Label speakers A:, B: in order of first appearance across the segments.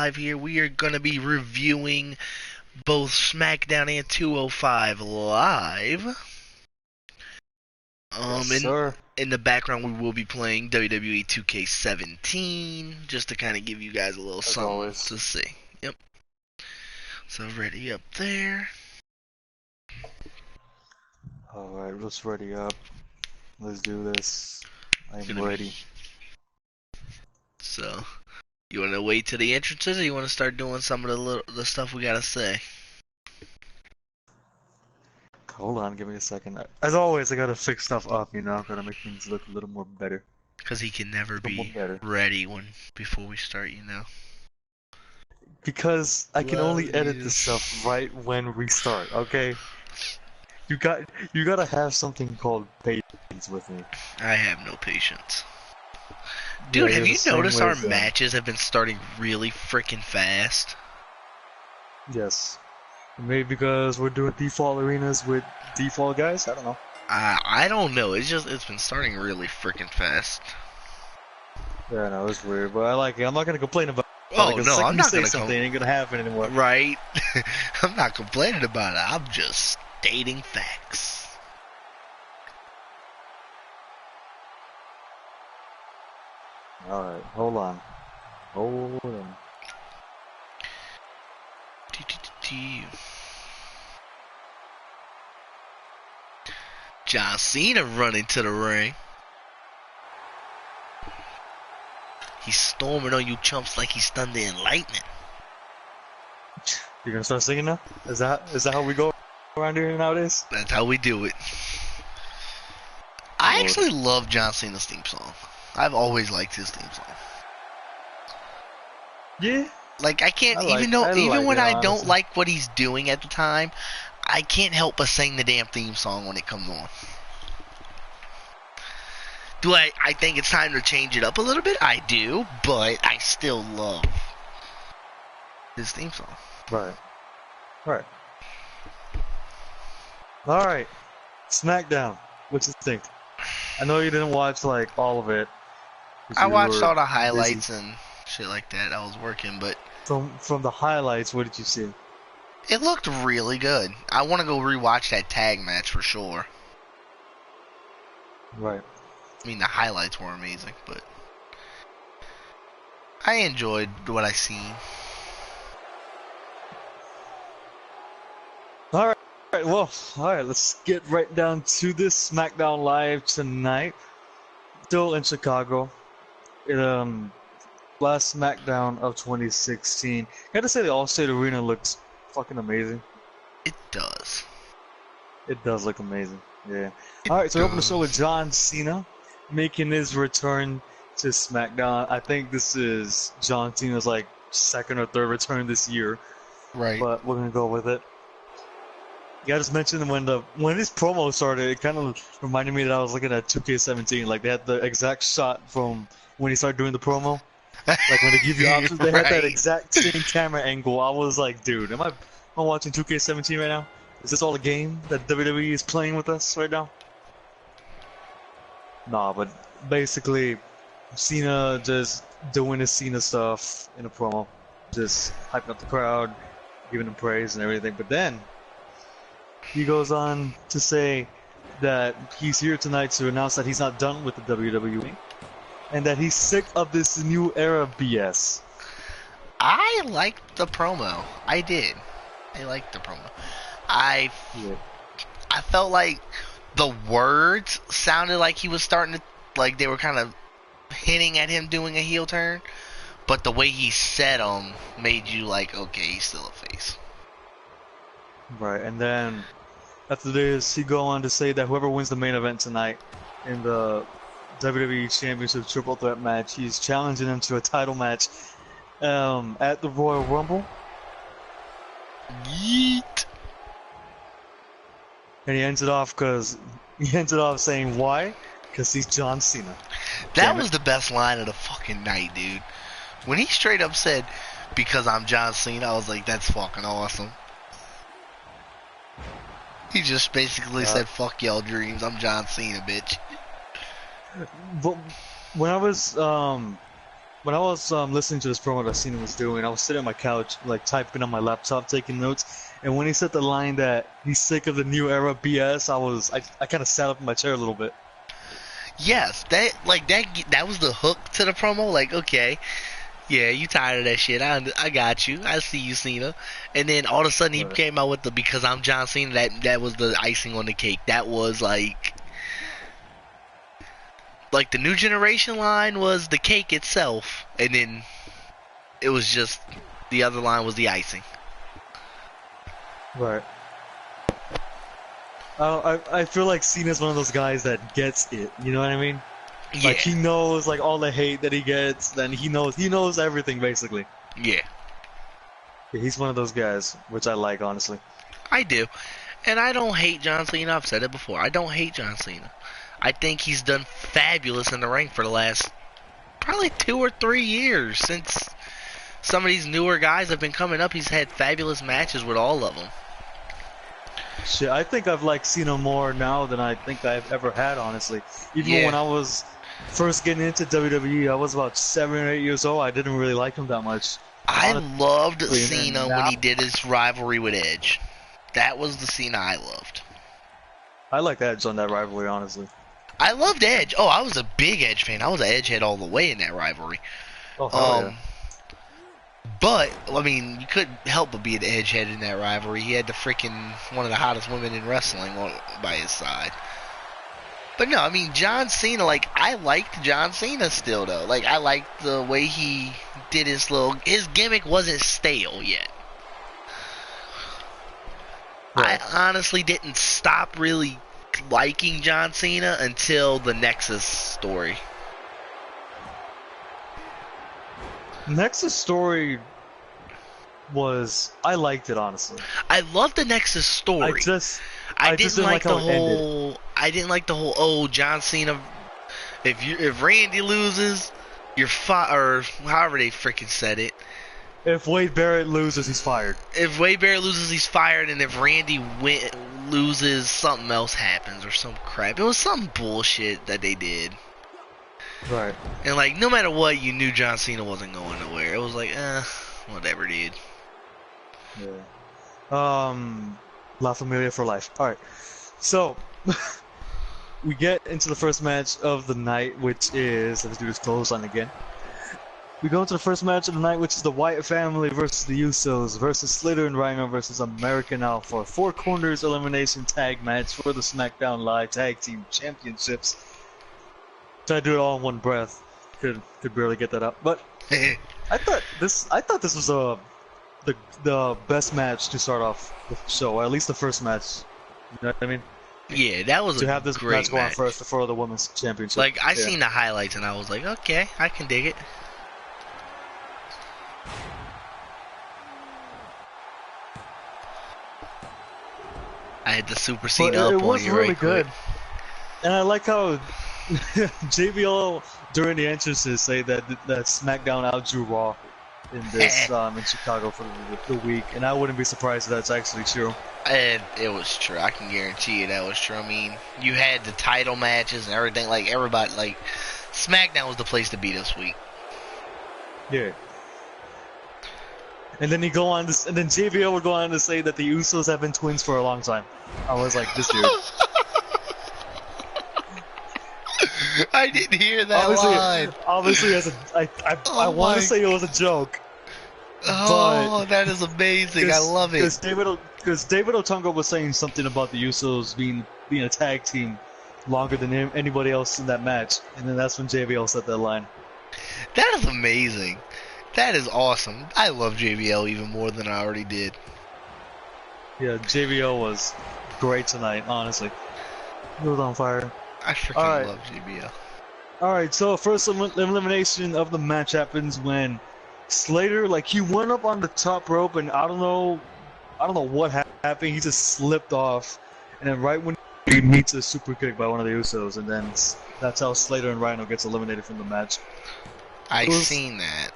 A: Live here. We are going to be reviewing both Smackdown and 205 Live.
B: Yes,
A: In
B: sir.
A: in the background, we will be playing WWE 2K17, just to kind of give you guys a little
B: As
A: something
B: always.
A: to see. Yep. So ready up there.
B: Alright, let's ready up. Let's do this. I'm
A: Gonna be
B: ready.
A: so. You want to wait to the entrances, or you want to start doing some of the stuff we gotta say?
B: Hold on, give me a second. As always, I gotta fix stuff up, gotta make things look a little more better.
A: Because he can never
B: A little more
A: be
B: better.
A: ready before we start.
B: Because I can
A: Love
B: only edit
A: you.
B: this stuff right when we start, okay? You got you gotta have something called patience with me.
A: I have no patience.
B: Yeah,
A: Dude, have
B: you're the
A: you
B: same
A: noticed
B: way
A: our
B: as them.
A: matches have been starting really freaking fast?
B: Yes. Maybe because we're doing default arenas with default guys? I don't know.
A: I don't know. It's been starting really freaking fast.
B: Yeah, no, it's weird, but I like it. I'm not gonna complain about it
A: Oh
B: because the
A: no, I'm
B: second you
A: not
B: say
A: gonna
B: something, it ain't gonna happen anymore.
A: right. I'm not complaining about it. I'm just stating facts.
B: Alright, hold on. Hold on.
A: John Cena running to the ring. He's storming on you chumps like he's thunder and lightning.
B: You're gonna start singing now? Is that how we go around here nowadays?
A: That's how we do it. I
B: Lord.
A: actually love John Cena's theme song. I've always liked his theme song.
B: Yeah,
A: Like I can't
B: I
A: even
B: like
A: when
B: it
A: I don't
B: honestly.
A: like what he's doing at the time, I can't help but sing the damn theme song when it comes on. Do I think it's time to change it up a little bit? I do, but I still love his theme song.
B: Right. Right. Alright. Smackdown. What you think? I know you didn't watch like all of it because
A: I
B: you
A: watched
B: were
A: all the
B: busy.
A: highlights and shit like that. I was working, but
B: From the highlights, what did you see?
A: it looked really good. I want to go rewatch that tag match for sure.
B: Right.
A: I mean, the highlights were amazing, but I enjoyed what I seen.
B: Alright, well, alright, let's get right down to this SmackDown Live tonight. Still in Chicago. It, last SmackDown of 2016. Gotta say the Allstate Arena looks fucking amazing.
A: It does.
B: It does look amazing. Yeah.
A: It
B: Alright, so we open the show with
A: does.
B: John Cena making his return to SmackDown. I think this is John Cena's like second or third return this year,
A: Right.
B: but we're gonna go with it. Yeah, I just mentioned when his promo started, it kind of reminded me that I was looking at 2K17. Like they had the exact shot from when he started doing the promo. Like when they give you options, they had that
A: Right.
B: exact same camera angle. I was like, dude, am I watching 2K17 right now? Is this all a game that WWE is playing with us right now? Nah, but basically, Cena just doing his Cena stuff in a promo, just hyping up the crowd, giving them praise and everything. But then he goes on to say that he's here tonight to announce that he's not done with the WWE and that he's sick of this new era BS.
A: I liked the promo. I did. I liked the promo. I
B: Yeah.
A: I felt like the words sounded like he was starting to, like they were kind of hinting at him doing a heel turn, but the way he said them made you like, okay, he's still a face.
B: Right, and then after this, he go on to say that whoever wins the main event tonight in the WWE Championship Triple Threat match, he's challenging him to a title match at the Royal Rumble.
A: Yeet.
B: And he ends it off saying why? Because he's John Cena.
A: That
B: Damn it.
A: was the best line of the fucking night, dude. When he straight up said, "Because I'm John Cena," I was like, "That's fucking awesome." He just basically
B: Uh,
A: said, "Fuck y'all dreams. I'm John Cena, bitch."
B: but when I was when I was listening to this promo that Cena was doing, I was sitting on my couch, like typing on my laptop, taking notes. And when he said the line that he's sick of the new era BS, I kind of sat up in my chair a little bit.
A: Yes, that was the hook to the promo. Like, okay, yeah, you tired of that shit. I got you. I see you, Cena. And then all of a sudden he
B: Right.
A: came out with the because I'm John Cena. That was the icing on the cake. That was like the new generation line was the cake itself, and then it was just the other line was the icing.
B: Right. I feel like Cena's one of those guys that gets it. You know what I mean?
A: Yeah,
B: Like he knows like all the hate that he gets. Then he knows everything basically.
A: yeah,
B: Yeah, he's one of those guys, which I like honestly.
A: I do. And I don't hate John Cena. I've said it before. I don't hate John Cena. I think he's done fabulous in the ring for the last probably 2 or 3 years since some of these newer guys have been coming up. He's had fabulous matches with all of them.
B: Shit, I think I've liked Cena more now than I think I've ever had, honestly. Even
A: Yeah.
B: when I was first getting into WWE, I was about 7 or 8 years old. I didn't really like him that much.
A: I loved
B: Honestly,
A: Cena
B: and
A: when
B: now-
A: he did his rivalry with Edge. That was the Cena I loved.
B: I like Edge on that rivalry, honestly.
A: I loved Edge. Oh, I was a big Edge fan. I was an Edge head all the way in that rivalry.
B: Oh, hell yeah.
A: But I mean, you couldn't help but be an Edge head in that rivalry. He had the freaking one of the hottest women in wrestling by his side. But no, I mean John Cena. Like I liked John Cena still though. Like I liked the way he did his gimmick wasn't stale yet.
B: Right.
A: I honestly didn't stop really liking John Cena until the Nexus story.
B: Nexus story I liked it, honestly.
A: I love the Nexus story.
B: I just
A: didn't like the
B: how it ended.
A: whole. I didn't like the whole. Oh, John Cena. If Randy loses, you're or however they freaking said it.
B: If Wade Barrett loses, he's fired.
A: If Wade Barrett loses, he's fired, and if Randy loses, something else happens or some crap. It was some bullshit that they did.
B: Right.
A: And like, no matter what, you knew John Cena wasn't going nowhere. It was like, whatever, dude.
B: Yeah. La Familia for life. Alright. So, we get into the first match of the night, which is, let's do this clothesline again. We go into the first match of the night, which is the Wyatt family versus the Usos versus Slater and Rhino versus American Alpha. 4 corners elimination tag match for the Smackdown Live Tag Team Championships. Tried to do it all in one breath. Could barely get that up. But I thought this was the best match to start off the show, or at least the first match. You know what I mean?
A: Yeah, that was
B: To
A: a
B: have this
A: great
B: match go on
A: match.
B: first before the women's championship.
A: Like, I
B: Yeah.
A: seen the highlights and I was like, okay, I can dig it. I had the Super
B: But
A: Cena
B: it
A: up on
B: was
A: you
B: really
A: right
B: good.
A: quick.
B: And I like how JBL during the entrances say that SmackDown outdrew Raw in this in Chicago for the week, and I wouldn't be surprised if that's actually true.
A: And it was true. I can guarantee you that was true. I mean, you had the title matches and everything. Like, everybody, like, SmackDown was the place to be this week.
B: Yeah. And then and then JBL would go on to say that the Usos have been twins for a long time. I was like, this dude.
A: I didn't hear that line.
B: Obviously, I
A: Oh
B: want
A: my-
B: to say it was a joke.
A: Oh, that is amazing. I love it.
B: Because David Otunga was saying something about the Usos being a tag team longer than anybody else in that match, and then that's when JBL said that line.
A: That is amazing. That is awesome. I love JBL even more than I already did.
B: Yeah, JBL was great tonight, honestly. He was on fire.
A: I freaking
B: Alright.
A: love JBL.
B: Alright, so first elimination of the match happens when Slater, like, he went up on the top rope, and I don't know what happened. He just slipped off, and then right when he meets a super kick by one of the Usos, and then that's how Slater and Rhino gets eliminated from the match.
A: I
B: It was-
A: seen that.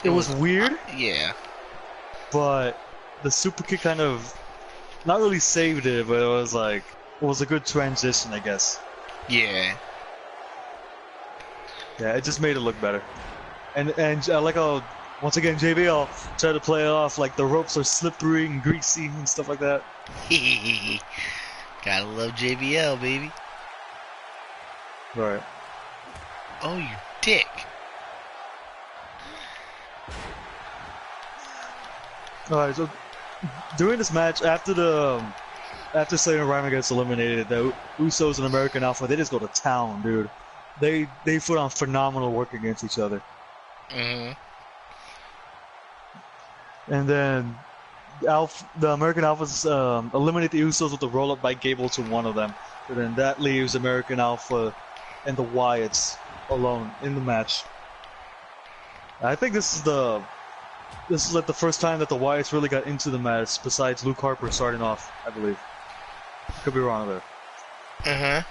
B: It was weird,
A: Yeah.
B: but the super kick kind of not really saved it, but it was a good transition, I guess.
A: Yeah.
B: Yeah, it just made it look better. And I like how once again JBL tried to play it off like the ropes are slippery and greasy and stuff like that.
A: Gotta love JBL, baby.
B: Right.
A: Oh, you dick.
B: Alright, so during this match, after Slater and Ryman gets eliminated, the Usos and American Alpha, they just go to town, dude. They put on phenomenal work against each other.
A: Mm-hmm.
B: And then the American Alphas eliminate the Usos with a roll-up by Gable to one of them. And then that leaves American Alpha and the Wyatts alone in the match. I think this is like the first time that the Wyatts really got into the match, besides Luke Harper starting off, I believe. Could be wrong there.
A: Uh-huh.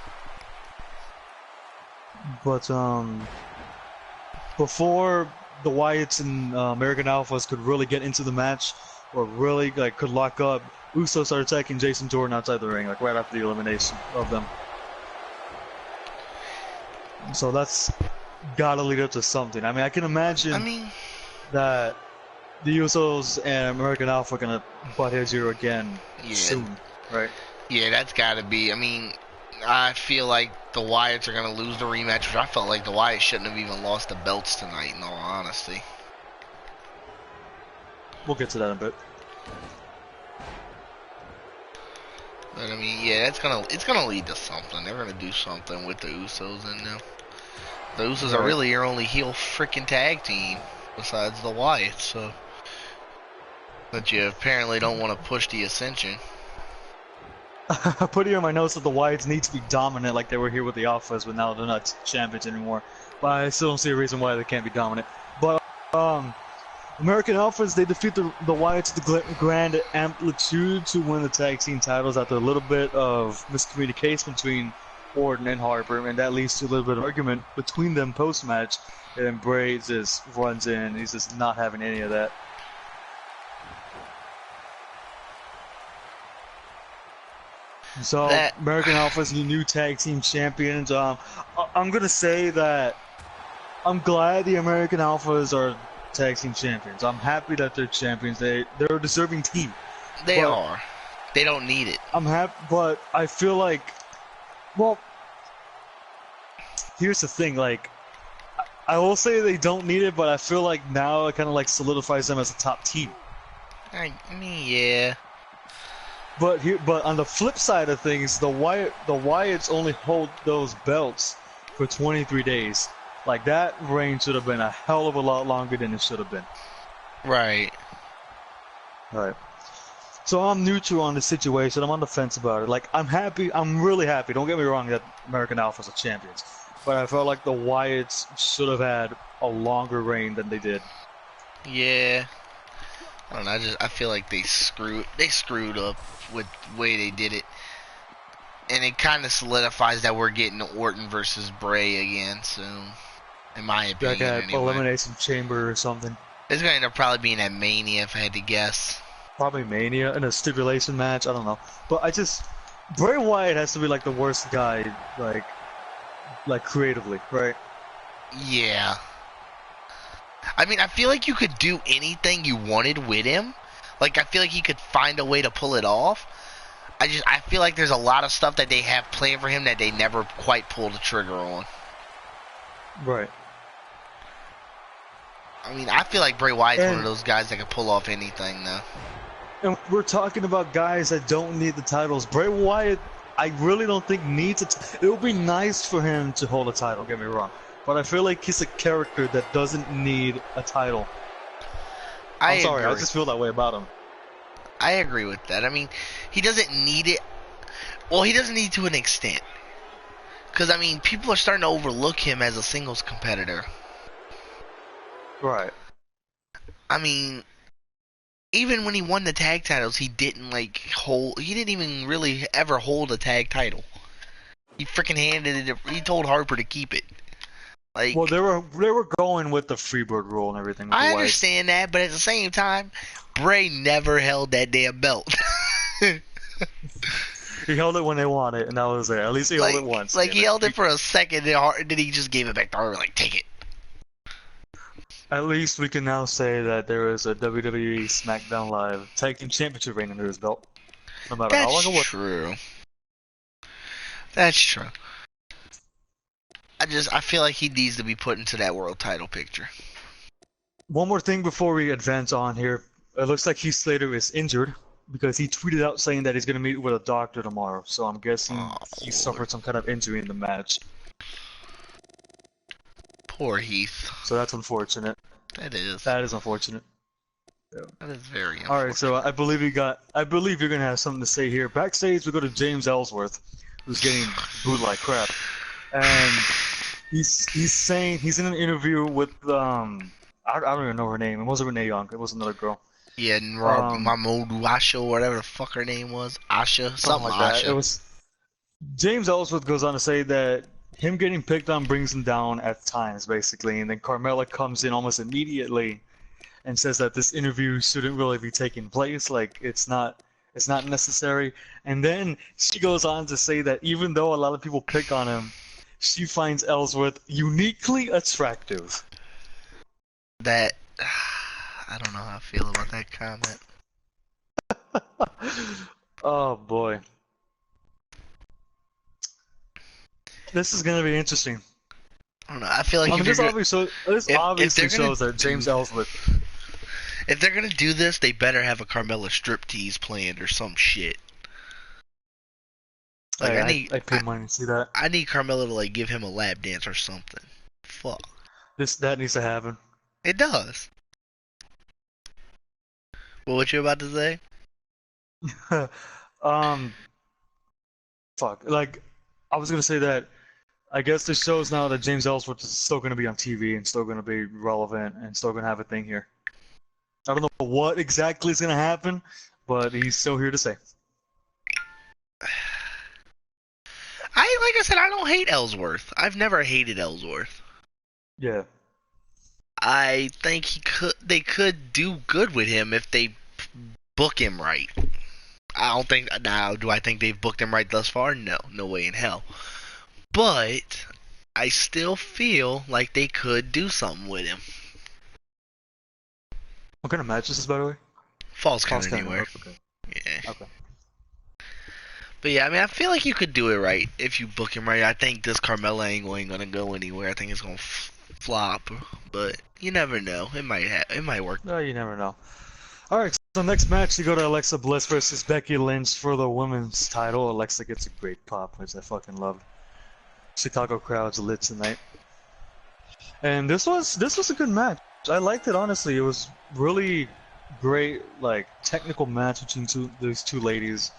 B: But before the Wyatts and American Alphas could really get into the match, or really like could lock up, Usos started attacking Jason Jordan outside the ring, like right after the elimination of them. So that's gotta lead up to something. I mean, I can imagine that the Usos and American Alpha are gonna butt heads here again soon, right?
A: Yeah, that's gotta be. I mean, I feel like the Wyatts are gonna lose the rematch, which I felt like the Wyatts shouldn't have even lost the belts tonight, in all honesty.
B: We'll get to that in a bit.
A: But I mean, yeah, it's gonna lead to something. They're gonna do something with the Usos in them. The Usos are really your only heel freaking tag team besides the Wyatts, so. But you apparently don't want to push the Ascension.
B: I put here in my notes that the Wyatts need to be dominant like they were here with the Alphas, but now they're not champions anymore. But I still don't see a reason why they can't be dominant. But American Alphas, they defeat the Wyatts at the Grand Amplitude to win the tag team titles after a little bit of miscommunication between Orton and Harper, and that leads to a little bit of argument between them post-match. And then Bray just runs in, he's just not having any of that. So, American Alpha's the new tag team champions. I'm gonna say that I'm glad the American Alphas are tag team champions. I'm happy that they're champions. They're a deserving team.
A: They are. They don't need it.
B: I'm happy, but I feel like, well, here's the thing. Like, I will say they don't need it, but I feel like now it kind of like solidifies them as a top team.
A: I mean, yeah.
B: But on the flip side of things, the Wyatts only hold those belts for 23 days. Like, that reign should have been a hell of a lot longer than it should have been.
A: Right.
B: Right. So I'm neutral on the situation. I'm on the fence about it. Like, I'm happy. I'm really happy. Don't get me wrong that American Alphas are champions. But I felt like the Wyatts should have had a longer reign than they did.
A: Yeah. I don't know. I feel like they screwed up with the way they did it, and it kind of solidifies that we're getting Orton versus Bray again soon, in my opinion.
B: Like
A: anyway.
B: Elimination Chamber or something.
A: It's going to end up probably being at Mania if I had to guess.
B: Probably Mania in a stipulation match. I don't know, but Bray Wyatt has to be like the worst guy, like creatively, right?
A: Yeah. I mean, I feel like you could do anything you wanted with him. Like, I feel like he could find a way to pull it off. I feel like there's a lot of stuff that they have planned for him that they never quite pulled the trigger on.
B: Right.
A: I mean, I feel like Bray Wyatt's one of those guys that can pull off anything, though.
B: And we're talking about guys that don't need the titles. Bray Wyatt, I really don't think needs it. It would be nice for him to hold a title, get me wrong. But I feel like he's a character that doesn't need a title. I'm sorry, I just feel that way about him.
A: I agree with that. I mean, he doesn't need it. Well, he doesn't need to an extent. Because, I mean, people are starting to overlook him as a singles competitor.
B: Right.
A: I mean, even when he won the tag titles, he didn't, he didn't even really ever hold a tag title. He freaking handed it, he told Harper to keep it. Like,
B: well, they were going with the Freebird rule and everything.
A: I understand that, but at the same time, Bray never held that damn belt.
B: He held it when they wanted, and that was it. At least he held it once.
A: Like, he held it for a second, and then he just gave it back to Harper, like, take it.
B: At least we can now say that there is a WWE Smackdown Live Tag Team Championship reign under his belt, no matter how
A: That's
B: long it was.
A: true. That's true. I feel like he needs to be put into that world title picture.
B: One more thing before we advance on here. It looks like Heath Slater is injured because he tweeted out saying that he's going to meet with a doctor tomorrow. So I'm guessing
A: Oh,
B: he suffered some kind of injury in the match.
A: poor Heath.
B: So that's unfortunate.
A: That is.
B: That is unfortunate.
A: That is very unfortunate.
B: All right, so I believe you're going to have something to say here. Backstage, we go to James Ellsworth, who's getting booed like crap, and he's saying he's in an interview with I don't even know her name. It wasn't Renee Young. It was another girl.
A: Yeah, Mamoru Asha, whatever the fuck her name was. Asha, something
B: like
A: Asha.
B: that. It was James Ellsworth goes on to say that him getting picked on brings him down at times, basically, and then Carmella comes in almost immediately and says that this interview shouldn't really be taking place. Like it's not necessary. And then she goes on to say that even though a lot of people pick on him, she finds Ellsworth uniquely attractive.
A: That I don't know how I feel about that comment.
B: Oh boy. This is gonna be interesting.
A: I don't know. I feel like
B: this obviously shows that James Ellsworth.
A: If they're gonna do this, they better have a Carmella striptease planned or some shit. Like
B: I pay money to see that.
A: I need Carmella to like give him a lap dance or something. Fuck.
B: That needs to happen.
A: It does. Well, what you about to say?
B: Fuck. Like, I was gonna say that. I guess this shows now that James Ellsworth is still gonna be on TV and still gonna be relevant and still gonna have a thing here. I don't know what exactly is gonna happen, but he's still here to say.
A: Like I said, I don't hate Ellsworth. I've never hated Ellsworth.
B: Yeah.
A: I think they could do good with him if they book him right. I don't think now. Do I think they've booked him right thus far? No way in hell. But I still feel like they could do something with him.
B: What kind of match is this, by the way?
A: Falls Count Anywhere.
B: Okay.
A: Yeah.
B: Okay.
A: But yeah, I mean, I feel like you could do it right if you book him right. I think this Carmella angle ain't gonna go anywhere. I think it's gonna flop, but you never know. It might work.
B: No, you never know. All right, so next match you go to Alexa Bliss versus Becky Lynch for the women's title. Alexa gets a great pop, which I fucking love. Chicago crowd's lit tonight. And this was a good match. I liked it, honestly. It was really great, like technical match between these two ladies.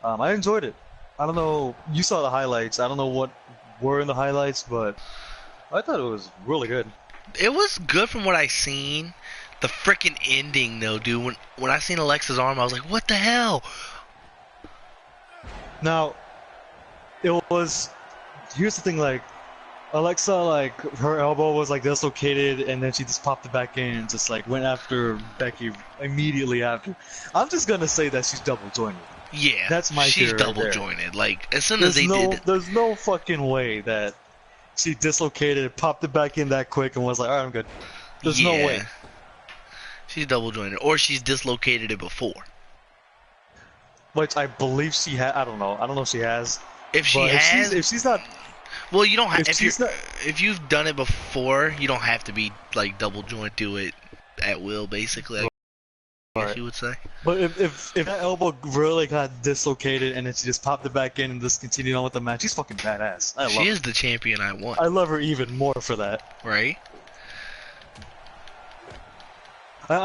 B: I enjoyed it. I don't know. You saw the highlights. I don't know what were in the highlights, but I thought it was really good.
A: It was good from what I seen. The freaking ending, though, dude. When I seen Alexa's arm, I was like, "What the hell?"
B: Now, it was. Here's the thing, like Alexa, like her elbow was like dislocated, and then she just popped it back in, and just like went after Becky immediately after. I'm just gonna say that she's double jointed.
A: Yeah,
B: that's my
A: she's
B: theory
A: double
B: right
A: jointed. Like as soon as they did it,
B: there's no fucking way that she dislocated, popped it back in that quick, and was like, "All right, I'm good." There's no way.
A: She's double jointed, or she's dislocated it before.
B: Which I believe she had. I don't know. I don't know if she has.
A: If she's
B: not.
A: Well, you don't have. If you've done it before, you don't have to be like double joint to it at will, basically. I guess you would say.
B: But if that elbow really got dislocated and then she just popped it back in and just continued on with the match, she's fucking badass. I love her.
A: She is the champion I want.
B: I love her even more for that.
A: Right?
B: I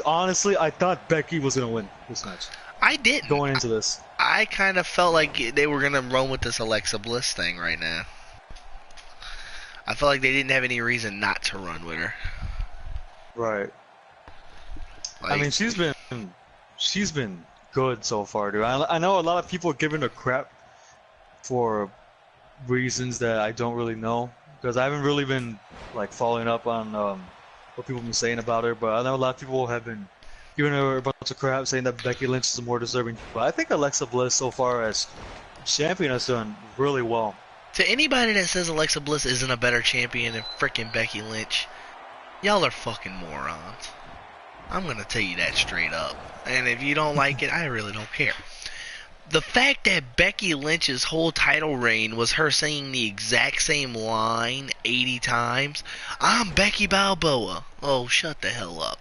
B: honestly, I thought Becky was gonna win this match.
A: I didn't.
B: Going into this.
A: I kind of felt like they were gonna run with this Alexa Bliss thing right now. I felt like they didn't have any reason not to run with her.
B: Right.
A: Like,
B: I mean, she's been good so far, dude. I know a lot of people are giving her crap for reasons that I don't really know, because I haven't really been like following up on what people have been saying about her. But I know a lot of people have been giving her a bunch of crap, saying that Becky Lynch is more deserving. But I think Alexa Bliss, so far as champion, has done really well.
A: To anybody that says Alexa Bliss isn't a better champion than frickin' Becky Lynch, Y'all are fucking morons. I'm gonna tell you that straight up. And if you don't like it, I really don't care. The fact that Becky Lynch's whole title reign was her saying the exact same line 80 times, I'm Becky Balboa. Oh, shut the hell up.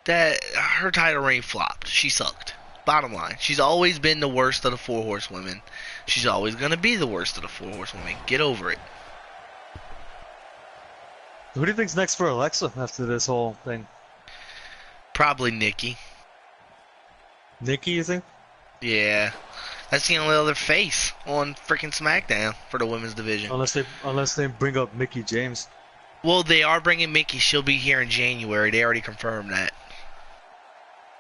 A: That her title reign flopped. She sucked. Bottom line, she's always been the worst of the four horsewomen. She's always gonna be the worst of the four horsewomen. Get over it.
B: Who do you think's next for Alexa after this whole thing?
A: Probably Nikki.
B: Nikki, you think?
A: Yeah. That's the only other face on freaking Smackdown for the women's division.
B: Unless they bring up Mickie James.
A: Well, they are bringing Mickie. She'll be here in January. They already confirmed that.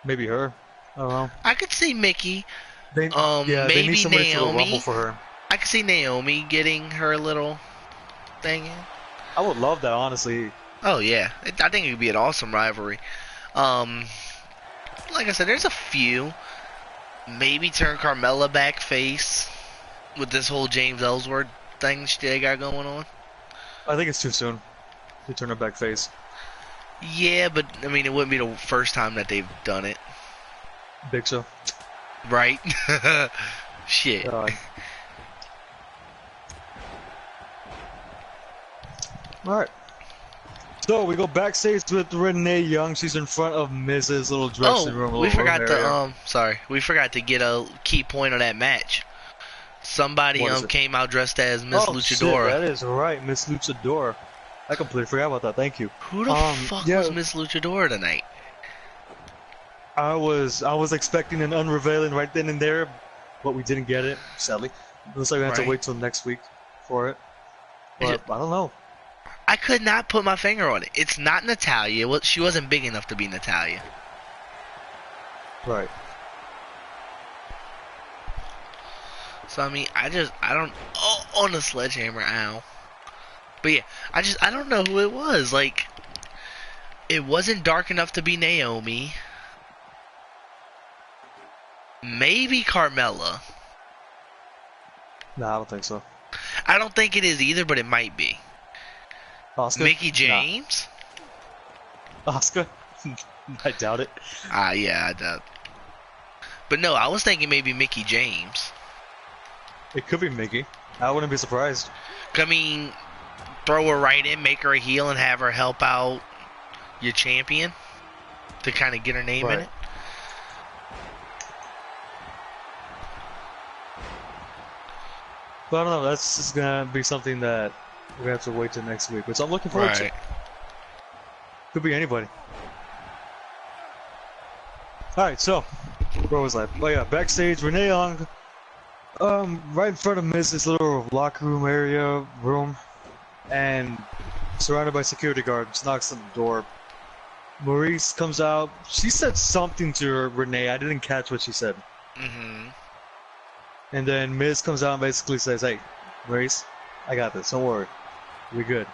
B: Maybe her. I don't know.
A: I could see Mickie.
B: They
A: Maybe
B: need somebody
A: Naomi.
B: for the Rumble for her.
A: I could see Naomi getting her little thing in.
B: I would love that, honestly.
A: Oh yeah, I think it would be an awesome rivalry. Like I said, there's a few. Maybe turn Carmella back face with this whole James Ellsworth thing they got going on.
B: I think it's too soon to turn her back face.
A: Yeah, but I mean, it wouldn't be the first time that they've done it.
B: Big Show.
A: Right? Shit.
B: Alright. So we go backstage with Renee Young. She's in front of Miz's little dressing room.
A: We forgot to we forgot to get a key point on that match. Somebody came out dressed as Miss Luchadora.
B: Shit, that is right, Miss Luchadora. I completely forgot about that. Thank you.
A: Who the fuck was Miss Luchadora tonight?
B: I was expecting an unrevealing right then and there, but we didn't get it, sadly. Looks like we have to wait till next week for it. But I don't know.
A: I could not put my finger on it. It's not Natalya. Well, she wasn't big enough to be Natalya.
B: Right.
A: So I mean, I don't. Oh, on the sledgehammer, ow. But yeah, I don't know who it was. Like, it wasn't dark enough to be Naomi. Maybe Carmella.
B: Nah, I don't think so.
A: I don't think it is either, but it might be.
B: Oscar?
A: Mickie James?
B: Nah. Oscar? I doubt it.
A: Yeah, I doubt. But no, I was thinking maybe Mickie James.
B: It could be Mickie. I wouldn't be surprised.
A: I mean, throw her right in, make her a heel, and have her help out your champion to kind of get her name in it. But
B: I don't know. That's just gonna be something that we're gonna have to wait till next week, which I'm looking forward to. Could be anybody. All right, so where was I? Oh yeah, backstage, Renee Young, right in front of Miz's little locker room, and surrounded by security guards, knocks on the door. Maurice comes out. She said something to her, Renee. I didn't catch what she said.
A: Mm-hmm.
B: And then Miz comes out and basically says, "Hey, Maurice, I got this. Don't worry. We're good."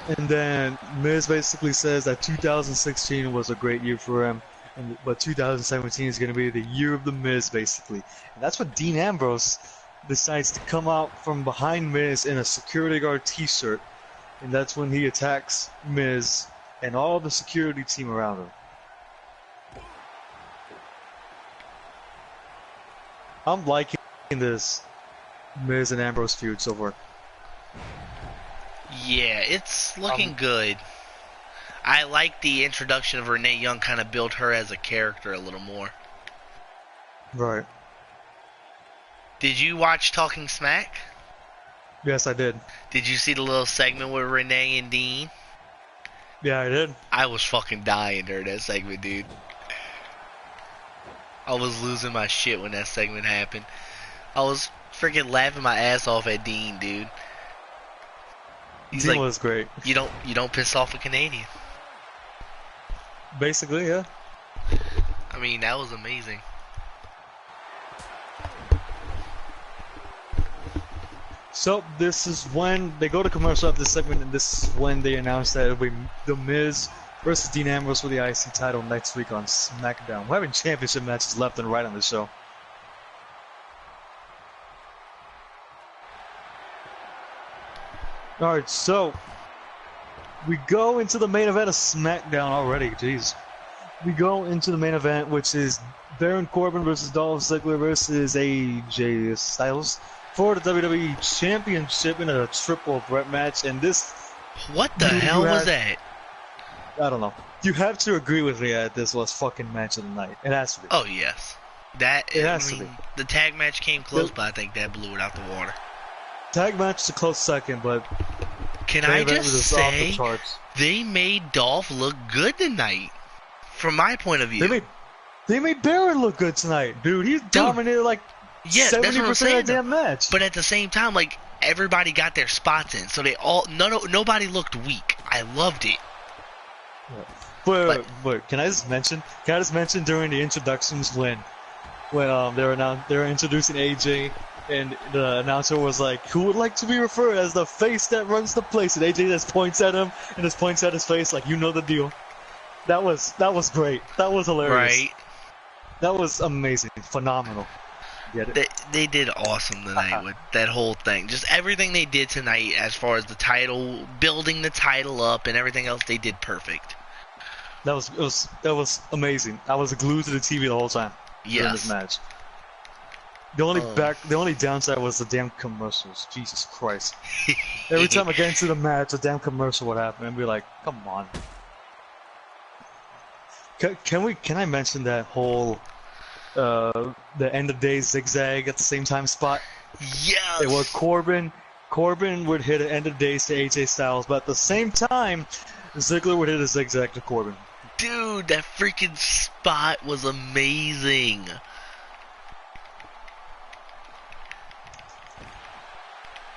B: And then Miz basically says that 2016 was a great year for him, but 2017 is going to be the year of the Miz, basically. And that's what Dean Ambrose decides to come out from behind Miz in a security guard t-shirt. And that's when he attacks Miz and all the security team around him. I'm liking this Miz and Ambrose feud so far.
A: Yeah, it's looking good. I like the introduction of Renee Young, kind of built her as a character a little more.
B: Right.
A: Did you watch Talking Smack?
B: Yes, I did.
A: Did you see the little segment with Renee and Dean?
B: Yeah, I did.
A: I was fucking dying during that segment, dude. I was losing my shit when that segment happened. I was freaking laughing my ass off at Dean, dude. He's
B: Dean
A: like,
B: was great.
A: You don't piss off a Canadian.
B: Basically, yeah.
A: I mean, that was amazing.
B: So this is when they go to commercial after this segment, and this is when they announce that it'll be The Miz versus Dean Ambrose for the IC title next week on Smackdown. We're having championship matches left and right on the show. Alright, so we go into the main event of SmackDown already. Jeez. We go into the main event, which is Baron Corbin versus Dolph Ziggler versus AJ Styles for the WWE Championship in a triple threat match. And this,
A: What the hell was that?
B: I don't know. You have to agree with me that this was fucking match of the night. It has to be.
A: Oh yes,
B: It has to be.
A: The tag match came close, but I think that blew it out the water.
B: Tag match is a close second, but
A: Can
B: main
A: I
B: event was
A: just
B: off the
A: say
B: charts.
A: they made Dolph look good tonight? From my point of view,
B: They made Baron look good tonight, dude. He dominated like
A: yeah, that's what I'm
B: 70% of
A: saying.
B: the damn match.
A: But at the same time, like everybody got their spots in, so they nobody looked weak. I loved it.
B: But can I just mention during the introductions when they were introducing AJ and the announcer was like, who would like to be referred as the face that runs the place, and AJ just points at him and just points at his face like, you know the deal. That was great. That was hilarious.
A: Right.
B: That was amazing. Phenomenal. Get it?
A: They did awesome tonight with that whole thing. Just everything they did tonight as far as the title, building the title up and everything else, they did perfect.
B: That was amazing. I was glued to the TV the whole time during this match. The only downside was the damn commercials. Jesus Christ! Every time I get into the match, a damn commercial would happen, and be like, "Come on." Can I mention that whole the end of days zigzag at the same time spot?
A: Yes.
B: It was Corbin would hit an end of days to AJ Styles, but at the same time, Ziggler would hit a zigzag to Corbin.
A: Dude, that freaking spot was amazing.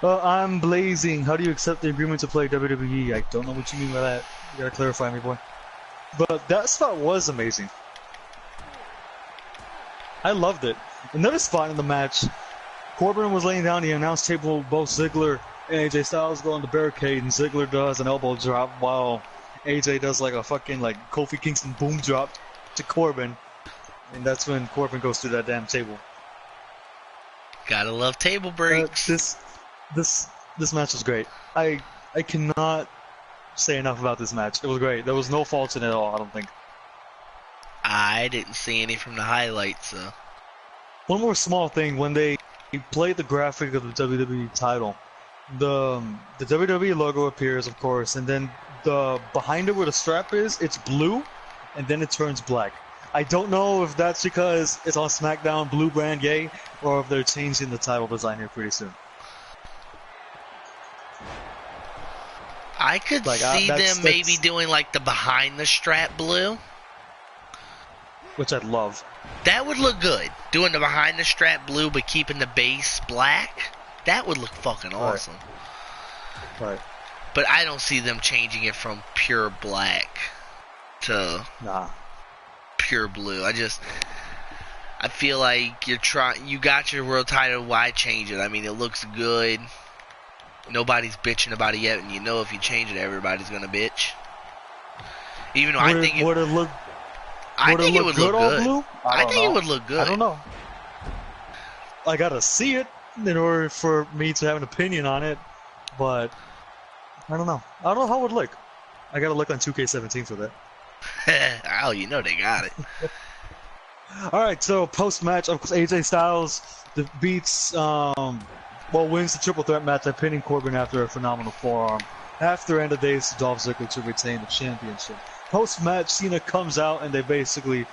B: I'm blazing. How do you accept the agreement to play WWE? I don't know what you mean by that. You gotta clarify me, boy. But that spot was amazing. I loved it. Another spot in the match, Corbin was laying down the announce table. Both Ziggler and AJ Styles go on the barricade, and Ziggler does an elbow drop while AJ does like a fucking like Kofi Kingston boom drop to Corbin, and that's when Corbin goes through that damn table.
A: Gotta love table breaks.
B: This match was great. I cannot say enough about this match. It was great. There was no faults in it at all, I don't think.
A: I didn't see any from the highlights, so.
B: One more small thing, when they played the graphic of the WWE title, the WWE logo appears, of course, and then the behind it where the strap is, it's blue, and then it turns black. I don't know if that's because it's on SmackDown, blue brand yay, or if they're changing the title design here pretty soon.
A: I could see them maybe doing like the behind the strap blue.
B: Which I'd love.
A: That would look good. Doing the behind the strap blue but keeping the base black. That would look fucking awesome.
B: Right.
A: But I don't see them changing it from pure black to pure blue. I feel like you got your world title, why change it? I mean, it looks good. Nobody's bitching about it yet, and you know if you change it, everybody's gonna bitch. Even though I think it would look good.
B: Blue?
A: I think it would look good.
B: I don't know. I gotta see it in order for me to have an opinion on it, but I don't know. I don't know how it would look. I gotta look on 2K17 for that.
A: Oh, you know they got it.
B: Alright, so post-match, of course, AJ Styles beats, wins the triple threat match by pinning Corbin after a phenomenal forearm. After end of days, Dolph Ziggler to retain the championship. Post-match, Cena comes out and they basically,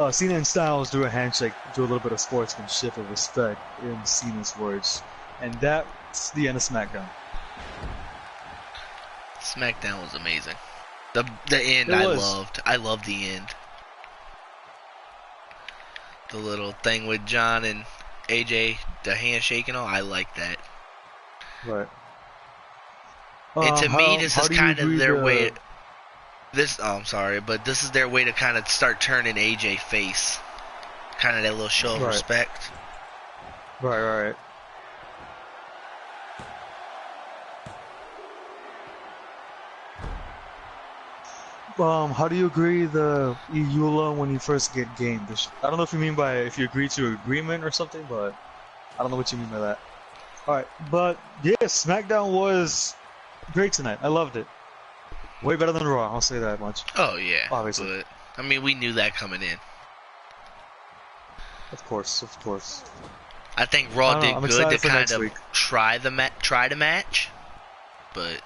B: Cena and Styles do a handshake, do a little bit of sportsmanship and respect, in Cena's words. And that's the end of SmackDown.
A: SmackDown was amazing. The end I loved. I loved the end. The little thing with John and AJ, the handshake and all, I like that.
B: Right.
A: And to me, this is kind of their way. I'm sorry, but this is their way to kind of start turning AJ face. Kind of that little show of respect.
B: Right. How do you agree the EULA when you first get gamed? I don't know if you mean by if you agree to an agreement or something, but I don't know what you mean by that. Alright, but yeah, SmackDown was great tonight. I loved it. Way better than Raw, I'll say that much.
A: Oh yeah,
B: Obviously.
A: but I mean, we knew that coming in.
B: Of course, of course.
A: I think
B: I
A: Raw
B: don't know,
A: did
B: I'm
A: good to
B: excited for
A: kind
B: next
A: of
B: week.
A: try the match, but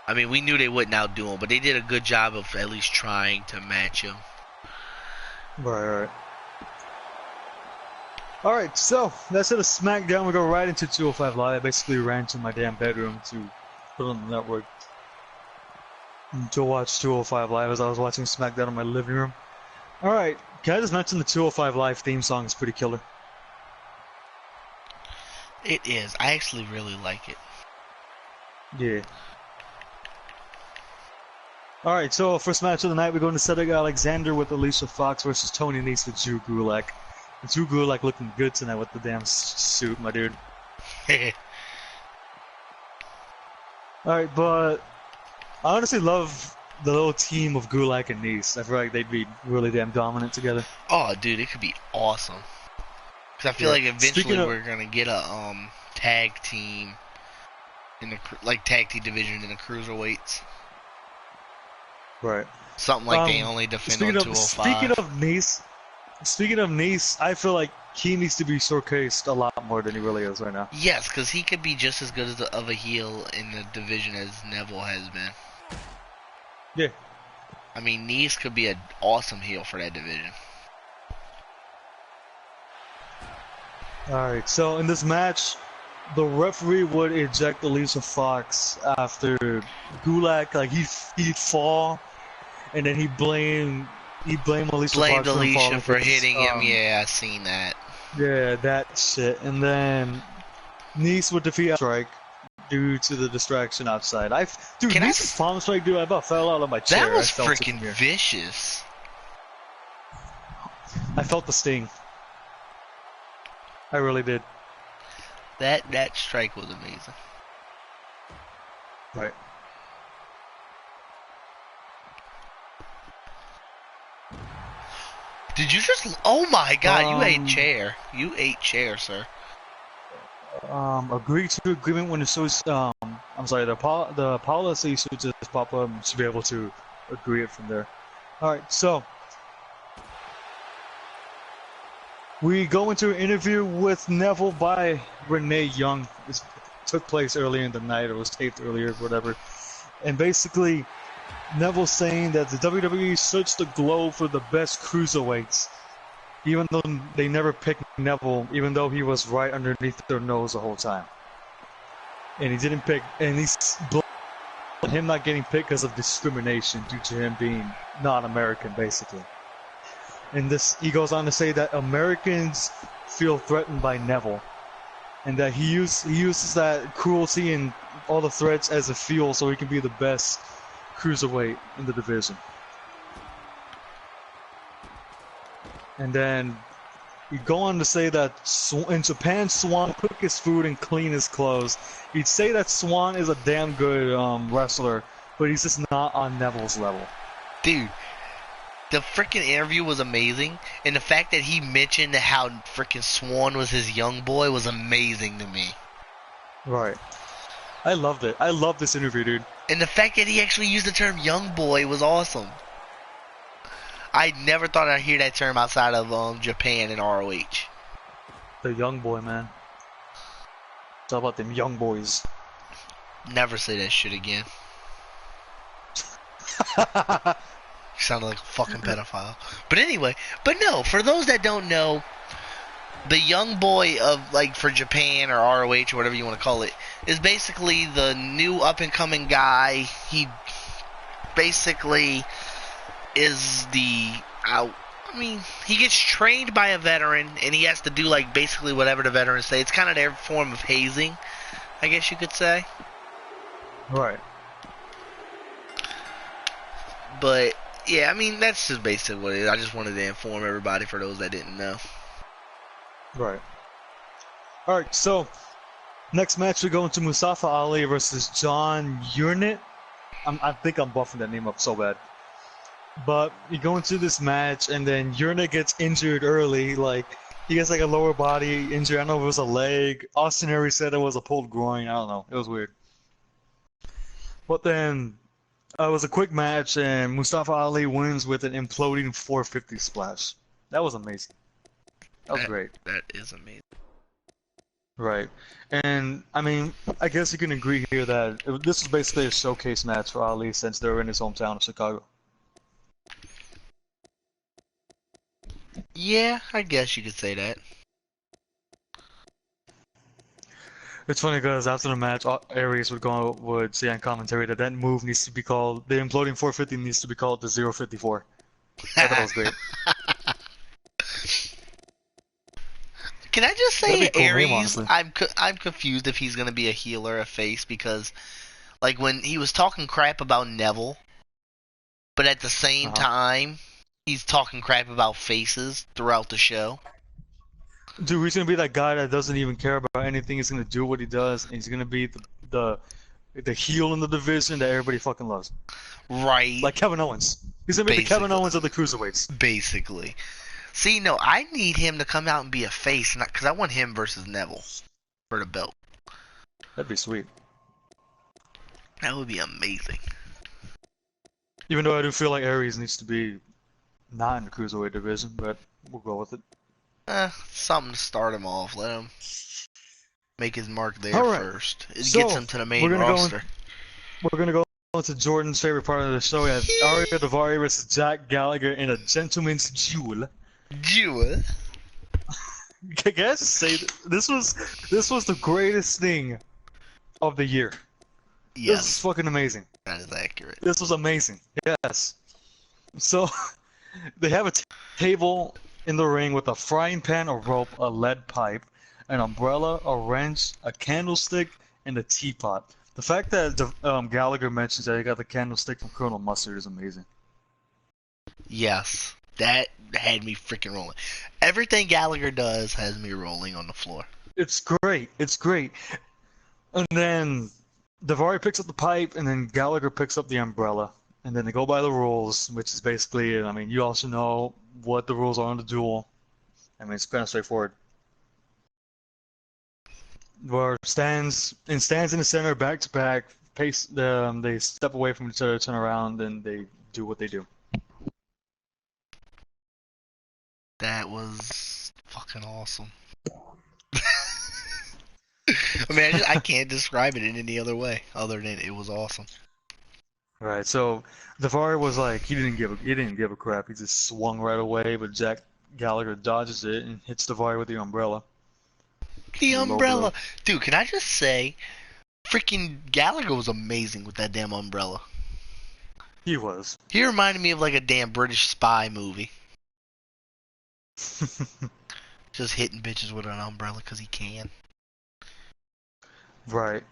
A: I mean, we knew they wouldn't outdo him, but they did a good job of at least trying to match him.
B: Right. Alright, so that's it of Smackdown. We go right into 205 Live. I basically ran to my damn bedroom to put on the network to watch 205 Live as I was watching Smackdown in my living room. Alright, can I just mention the 205 Live theme song is pretty killer?
A: It is. I actually really like it.
B: Yeah. Alright, so first match of the night, we're going to Cedric Alexander with Alicia Fox versus Tony Nese with Drew Gulak. Drew Gulak looking good tonight with the damn suit, my dude. Alright, but I honestly love the little team of Gulak and Nese. I feel like they'd be really damn dominant together.
A: Oh, dude, it could be awesome. Because I feel like eventually we're gonna get a tag team in the tag team division in the cruiserweights.
B: Right.
A: Something like they only defend on 205.
B: Speaking of Nese, I feel like he needs to be showcased a lot more than he really is right now.
A: Yes, because he could be just as good as of a heel in the division as Neville has been.
B: Yeah.
A: I mean, Nese could be an awesome heel for that division.
B: Alright, so in this match, the referee would eject Alicia Fox after Gulak, like he'd fall, and then he'd blame Alicia
A: Blamed
B: Fox
A: Alicia for hitting him. Yeah, I seen that.
B: Yeah, that shit. And then Nese would defeat Strike due to the distraction outside. Nese's palm strike, dude, I about fell out of my chair.
A: That was freaking vicious.
B: I felt the sting. I really did.
A: That strike was amazing.
B: Right.
A: Did you just? Oh my God! You ate chair. You ate chair, sir.
B: Agree to agreement when the suits. I'm sorry. The policy should just pop up. Should be able to agree it from there. All right. So we go into an interview with Neville by Renee Young. It took place earlier in the night. It was taped earlier, whatever. And basically, Neville saying that the WWE searched the globe for the best cruiserweights, even though they never picked Neville, even though he was right underneath their nose the whole time. And he didn't pick, and he's him not getting picked because of discrimination due to him being non-American, basically. And this, he goes on to say that Americans feel threatened by Neville, and that he uses that cruelty and all the threats as a fuel so he can be the best cruiserweight in the division. And then you go on to say that in Japan, Swan cook his food and clean his clothes. He'd say that Swan is a damn good wrestler, but he's just not on Neville's level.
A: Dude, the freaking interview was amazing, and the fact that he mentioned how freaking Swan was his young boy was amazing to me.
B: Right. I loved it. I love this interview, dude.
A: And the fact that he actually used the term young boy was awesome. I never thought I'd hear that term outside of Japan and ROH.
B: The young boy, man. It's all about them young boys.
A: Never say that shit again. You sounded like a fucking pedophile. But anyway, no, for those that don't know, the young boy of, for Japan or ROH or whatever you want to call it, is basically the new up-and-coming guy. He basically is he gets trained by a veteran, and he has to do, basically whatever the veterans say. It's kind of their form of hazing, I guess you could say.
B: Right.
A: But, yeah, that's just basically what it is. I just wanted to inform everybody for those that didn't know.
B: Right. Alright, so next match we go into Mustafa Ali versus John Urnit. I think I'm buffing that name up so bad. But you go into this match, and then Urnit gets injured early. He gets a lower body injury. I don't know if it was a leg. Austin Aries said it was a pulled groin. I don't know. It was weird. But then It was a quick match, and Mustafa Ali wins with an imploding 450 splash. That was amazing. That was great.
A: That is amazing.
B: Right. And, I mean, I guess you can agree here that this was basically a showcase match for Ali since they were in his hometown of Chicago.
A: Yeah, I guess you could say that.
B: It's funny because after the match, Aries would say on commentary that that move needs to be called, the imploding 450 needs to be called the 054. I thought that was great.
A: Can I just
B: That'd be
A: say,
B: a cool name,
A: Aries?
B: honestly.
A: I'm confused if he's gonna be a heel or a face because, like, when he was talking crap about Neville, but at the same
B: Uh-huh.
A: time, he's talking crap about faces throughout the show.
B: Dude, he's gonna be that guy that doesn't even care about anything. He's gonna do what he does, and he's gonna be the, the heel in the division that everybody fucking loves.
A: Right.
B: Like Kevin Owens. He's gonna be the Kevin
A: Basically.
B: Owens of the cruiserweights.
A: Basically. See, no, I need him to come out and be a face, because I want him versus Neville for the belt.
B: That'd be sweet.
A: That would be amazing.
B: Even though I do feel like Aries needs to be not in the cruiserweight division, but we'll go with it.
A: Something to start him off. Let him make his mark there
B: All right.
A: first. It
B: So,
A: gets him to the main roster.
B: We're gonna go into Jordan's favorite part of the show. We have Ariya Daivari versus Jack Gallagher in a gentleman's duel.
A: Jewel.
B: Can I just say this was the greatest thing of the year.
A: Yes.
B: This is fucking amazing.
A: That is accurate.
B: This was amazing. Yes. So they have a table in the ring with a frying pan, a rope, a lead pipe, an umbrella, a wrench, a candlestick, and a teapot. The fact that Gallagher mentions that he got the candlestick from Colonel Mustard is amazing.
A: Yes. That had me freaking rolling. Everything Gallagher does has me rolling on the floor.
B: It's great. It's great. And then Daivari picks up the pipe, and then Gallagher picks up the umbrella. And then they go by the rules, which is basically, I mean, you also know what the rules are on the duel. I mean, it's kind of straightforward. Where stands in the center, back to back, pace. They step away from each other, turn around, and they do what they do.
A: That was fucking awesome. I mean, I can't describe it in any other way other than it was awesome.
B: Right. So Daivari was like, he didn't give a crap. He just swung right away, but Jack Gallagher dodges it and hits Daivari with the umbrella.
A: The umbrella. Dude, can I just say, freaking Gallagher was amazing with that damn umbrella.
B: He was.
A: He reminded me of like a damn British spy movie. Just hitting bitches with an umbrella because he can.
B: Right.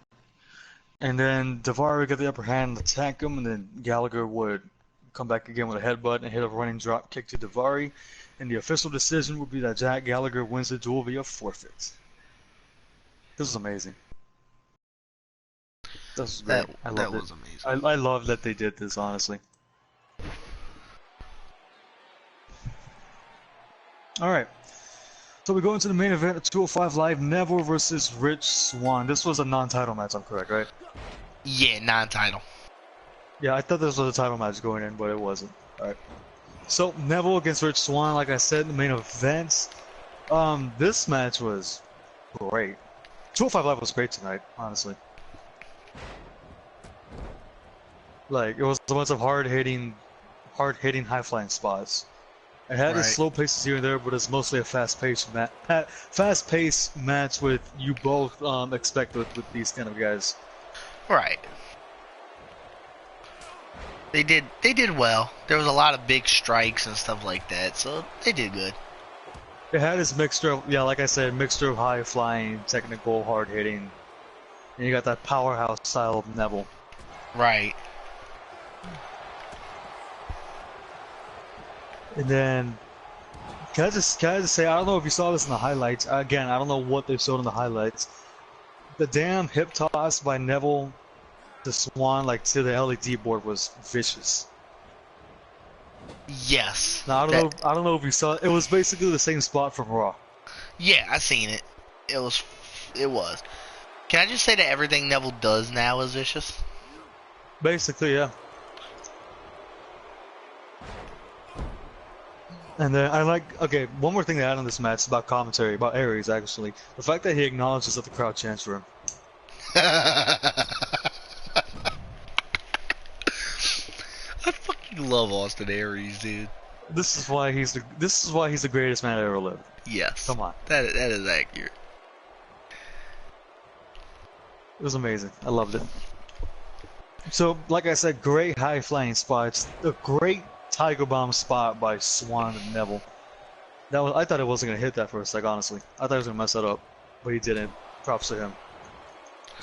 B: And then Daivari got the upper hand and attack him, and then Gallagher would come back again with a headbutt and hit a running drop kick to Daivari. And the official decision would be that Jack Gallagher wins the duel via forfeit. This is amazing. This was great. I loved it.
A: That was amazing.
B: I love that they did this, honestly. Alright. So we go into the main event of 205 Live, Neville versus Rich Swann. This was a non-title match, I'm correct, right?
A: Yeah, non-title.
B: Yeah, I thought this was a title match going in, but it wasn't. Alright. So, Neville against Rich Swann, like I said, in the main event. This match was great. 205 Live was great tonight, honestly. Like, it was a bunch of hard-hitting, high-flying spots. It had its slow paces here and there, but it's mostly a fast-paced match with you both expect with these kind of guys.
A: Right. They did well. There was a lot of big strikes and stuff like that, so they did good.
B: It had its mixture of, yeah, like I said, mixture of high-flying, technical, hard-hitting, and you got that powerhouse style of Neville.
A: Right.
B: And then, can I just say, I don't know if you saw this in the highlights. Again, I don't know what they showed in the highlights. The damn hip toss by Neville to Swann, like to the LED board, was vicious.
A: Yes.
B: Now I don't know if you saw it. It was basically the same spot from Raw.
A: Yeah, I seen it. It was. Can I just say that everything Neville does now is vicious?
B: Basically, yeah. And then okay, one more thing to add on this match about commentary, about Aries actually. The fact that he acknowledges that the crowd chants for him.
A: I fucking love Austin Aries, dude.
B: This is why he's the greatest man that ever lived.
A: Yes.
B: Come on.
A: That is accurate.
B: It was amazing. I loved it. So, like I said, great high flying spots. A great Tiger Bomb spot by Swan and Neville. I thought it wasn't gonna hit that for a sec, honestly. I thought he was gonna mess that up, but he didn't. Props to him.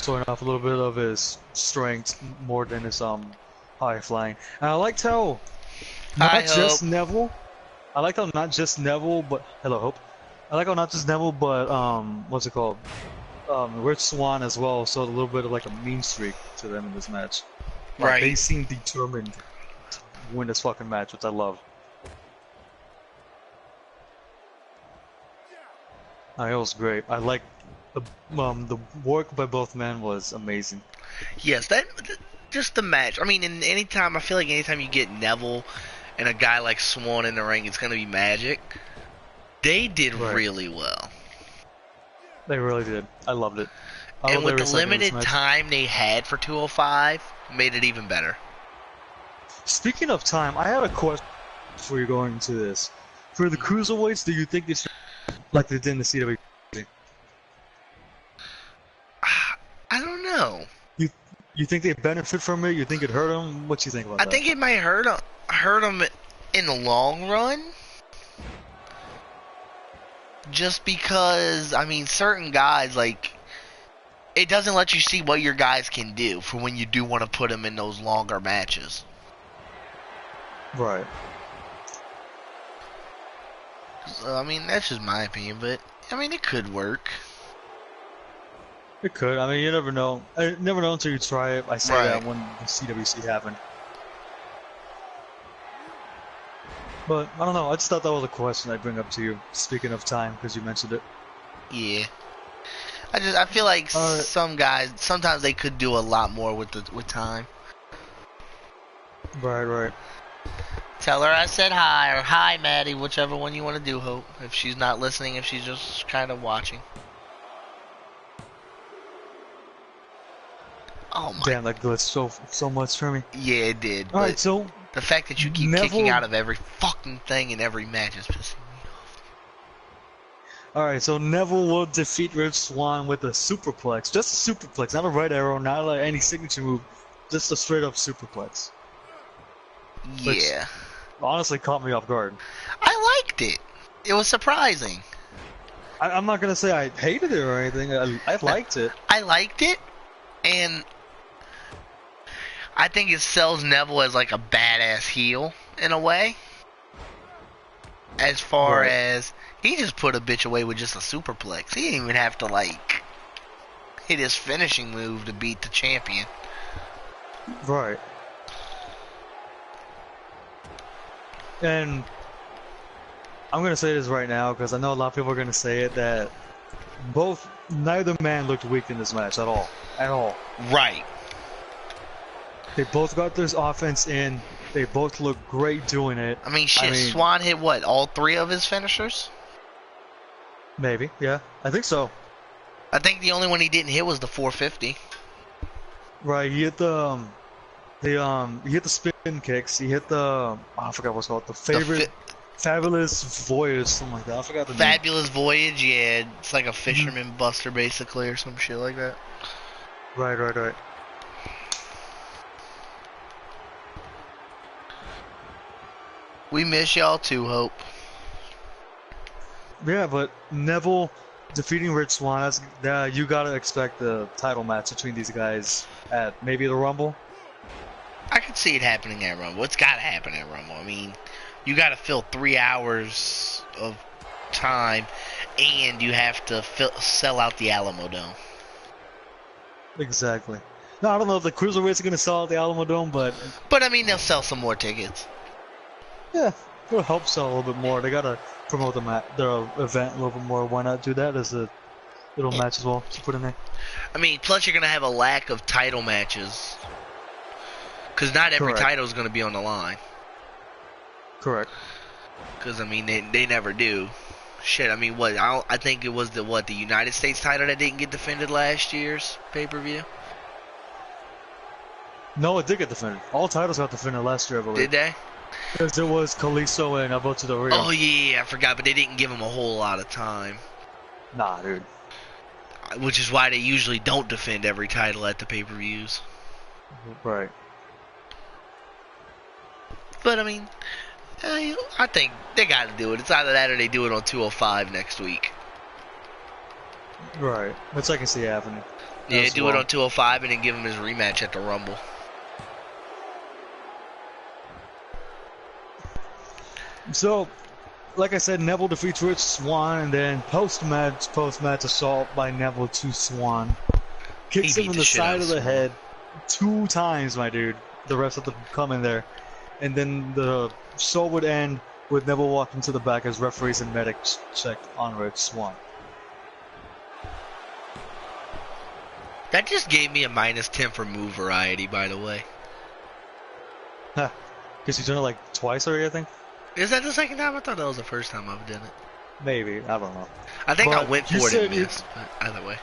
B: Showing off a little bit of his strength more than his high flying. And I liked how not just Neville. I like how not just Neville, but hello Hope. I like how not just Neville, but what's it called? Rich Swann as well. So a little bit of like a mean streak to them in this match. Like,
A: right.
B: They seem determined to win this fucking match, which I love. It was great. I like the work by both men was amazing.
A: Yes, just the match. I mean, I feel like anytime you get Neville and a guy like Swan in the ring, it's gonna be magic. They did really well.
B: They really did. I loved it.
A: And with the limited time they had for 205, made it even better.
B: Speaking of time, I had a question before you going into this. For the cruiserweights, do you think it's like they did in the CW?
A: I don't know.
B: You think they benefit from it? You think it hurt them? What you think about that?
A: I think it might hurt them in the long run. Just because, I mean, certain guys, like, it doesn't let you see what your guys can do for when you do want to put them in those longer matches.
B: Right.
A: So, I mean, that's just my opinion, but, I mean, it could work.
B: It could. I mean, you never know. I never know until you try it. I say that when the CWC happened. But, I don't know. I just thought that was a question I'd bring up to you, speaking of time, because you mentioned it.
A: Yeah. I feel like some guys, sometimes they could do a lot more with time.
B: Right.
A: Tell her I said hi, or hi, Maddie, whichever one you want to do, Hope. If she's not listening, if she's just kind of watching. Oh my.
B: Damn, that glitched so much for me.
A: Yeah, it did.
B: Alright, so
A: the fact that you keep kicking out of every fucking thing in every match is pissing me off.
B: Alright, so Neville will defeat Rich Swann with a superplex. Just a superplex, not a right arrow, not like any signature move. Just a straight up superplex.
A: Yeah.
B: Which honestly caught me off guard.
A: I liked it. It was surprising.
B: I'm not gonna say I hated it or anything. I liked it.
A: I liked it, and I think it sells Neville as like a badass heel in a way. As far as he just put a bitch away with just a superplex. He didn't even have to like hit his finishing move to beat the champion.
B: Right. And I'm gonna say this right now because I know a lot of people are gonna say it that neither man looked weak in this match at all.
A: Right.
B: They both got this offense in. They both look great doing it.
A: I mean, Swan hit what? All three of his finishers?
B: Maybe, yeah. I think so.
A: I think the only one he didn't hit was the 450.
B: Right, he hit the he hit the spin kicks. He hit the I forgot what's called Fabulous Voyage, something like that. I forgot the name.
A: Fabulous Voyage, yeah. It's like a fisherman buster basically, or some shit like that.
B: Right.
A: We miss y'all too, Hope.
B: Yeah, but Neville defeating Rich Swann, you gotta expect the title match between these guys at maybe the Rumble.
A: I could see it happening at Rumble. It's gotta happen at Rumble. I mean, you gotta fill 3 hours of time, and you have to sell out the Alamo Dome.
B: Exactly. No, I don't know if the Cruiserweights are gonna sell out the Alamo Dome, but
A: I mean, they'll sell some more tickets.
B: Yeah, it'll help sell a little bit more. They gotta promote their event a little bit more. Why not do that as a little match as well to put in there?
A: I mean, plus you're gonna have a lack of title matches, because not every title is gonna be on the line.
B: Correct.
A: Because, I mean, they never do. Shit, I mean, what? I think it was the United States title that didn't get defended last year's pay-per-view?
B: No, it did get defended. All titles got defended last year, I believe.
A: Did they?
B: Because it was Kalisto and Alberto Del Rio.
A: Oh, yeah, I forgot, but they didn't give him a whole lot of time.
B: Nah, dude.
A: Which is why they usually don't defend every title at the pay-per-views.
B: Right.
A: But, I mean, I think they got to do it. It's either that or they do it on 205 next week.
B: Right. Which I can see happening.
A: Yeah,
B: As
A: do
B: well.
A: it on 205 and then give him his rematch at the Rumble.
B: So, like I said, Neville defeats Rich Swann, and then post-match assault by Neville to Swann. Kicks
A: He
B: him
A: beat
B: in
A: the
B: the
A: shit out
B: side
A: of
B: of the
A: Swann.
B: head 2 times, my dude. The rest of them come in there. And then the show would end with Neville walking to the back as referees and medics checked on Rich Swann.
A: That just gave me a -10 for move variety, by the way.
B: Because he's done it like twice already, I think?
A: Is that the second time? I thought that was the first time I've done it.
B: Maybe. I don't know.
A: I think I
B: But
A: went
B: you
A: for it and
B: said you-
A: missed, but either way.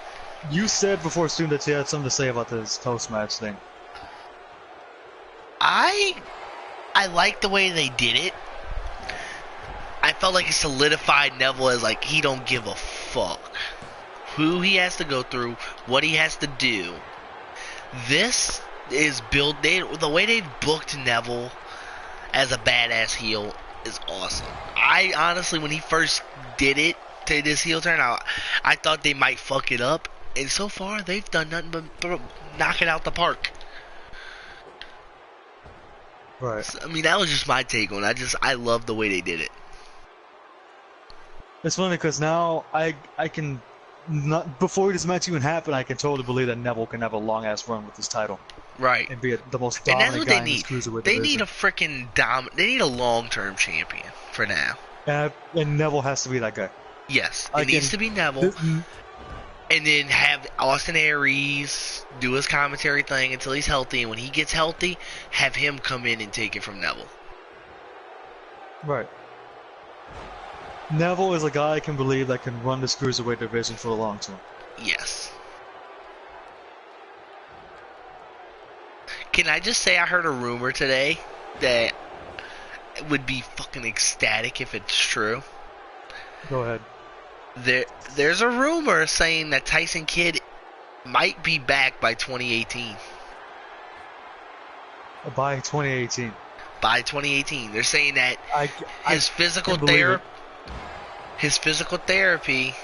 B: You said before soon that you had something to say about this post-match thing.
A: I like the way they did it. I felt like it solidified Neville as like he don't give a fuck who he has to go through, what he has to do. This is built. The way they've booked Neville as a badass heel is awesome. I honestly, when he first did it to this heel turn, I thought they might fuck it up, and so far they've done nothing but knock it out the park.
B: Right.
A: So, I mean, that was just my take on it. I love the way they did it.
B: It's funny because now I can not before this match even happened, I can totally believe that Neville can have a long ass run with this title
A: Right.
B: and be the most
A: And that's
B: dominant
A: what
B: guy
A: they
B: in this
A: need.
B: cruiserweight
A: They
B: division.
A: need a freaking They need a long-term champion for now.
B: And Neville has to be that guy.
A: Yes,
B: I
A: it needs
B: can-
A: to be Neville, and then have Austin Aries do his commentary thing until he's healthy. And when he gets healthy, have him come in and take it from Neville.
B: Right. Neville is a guy I can believe that can run this cruiserweight division for the long term.
A: Yes. Can I just say I heard a rumor today that would be fucking ecstatic if it's true?
B: Go ahead.
A: There's a rumor saying that Tyson Kidd might be back by 2018.
B: By 2018.
A: By 2018, they're saying that his physical
B: can't believe it.
A: therapy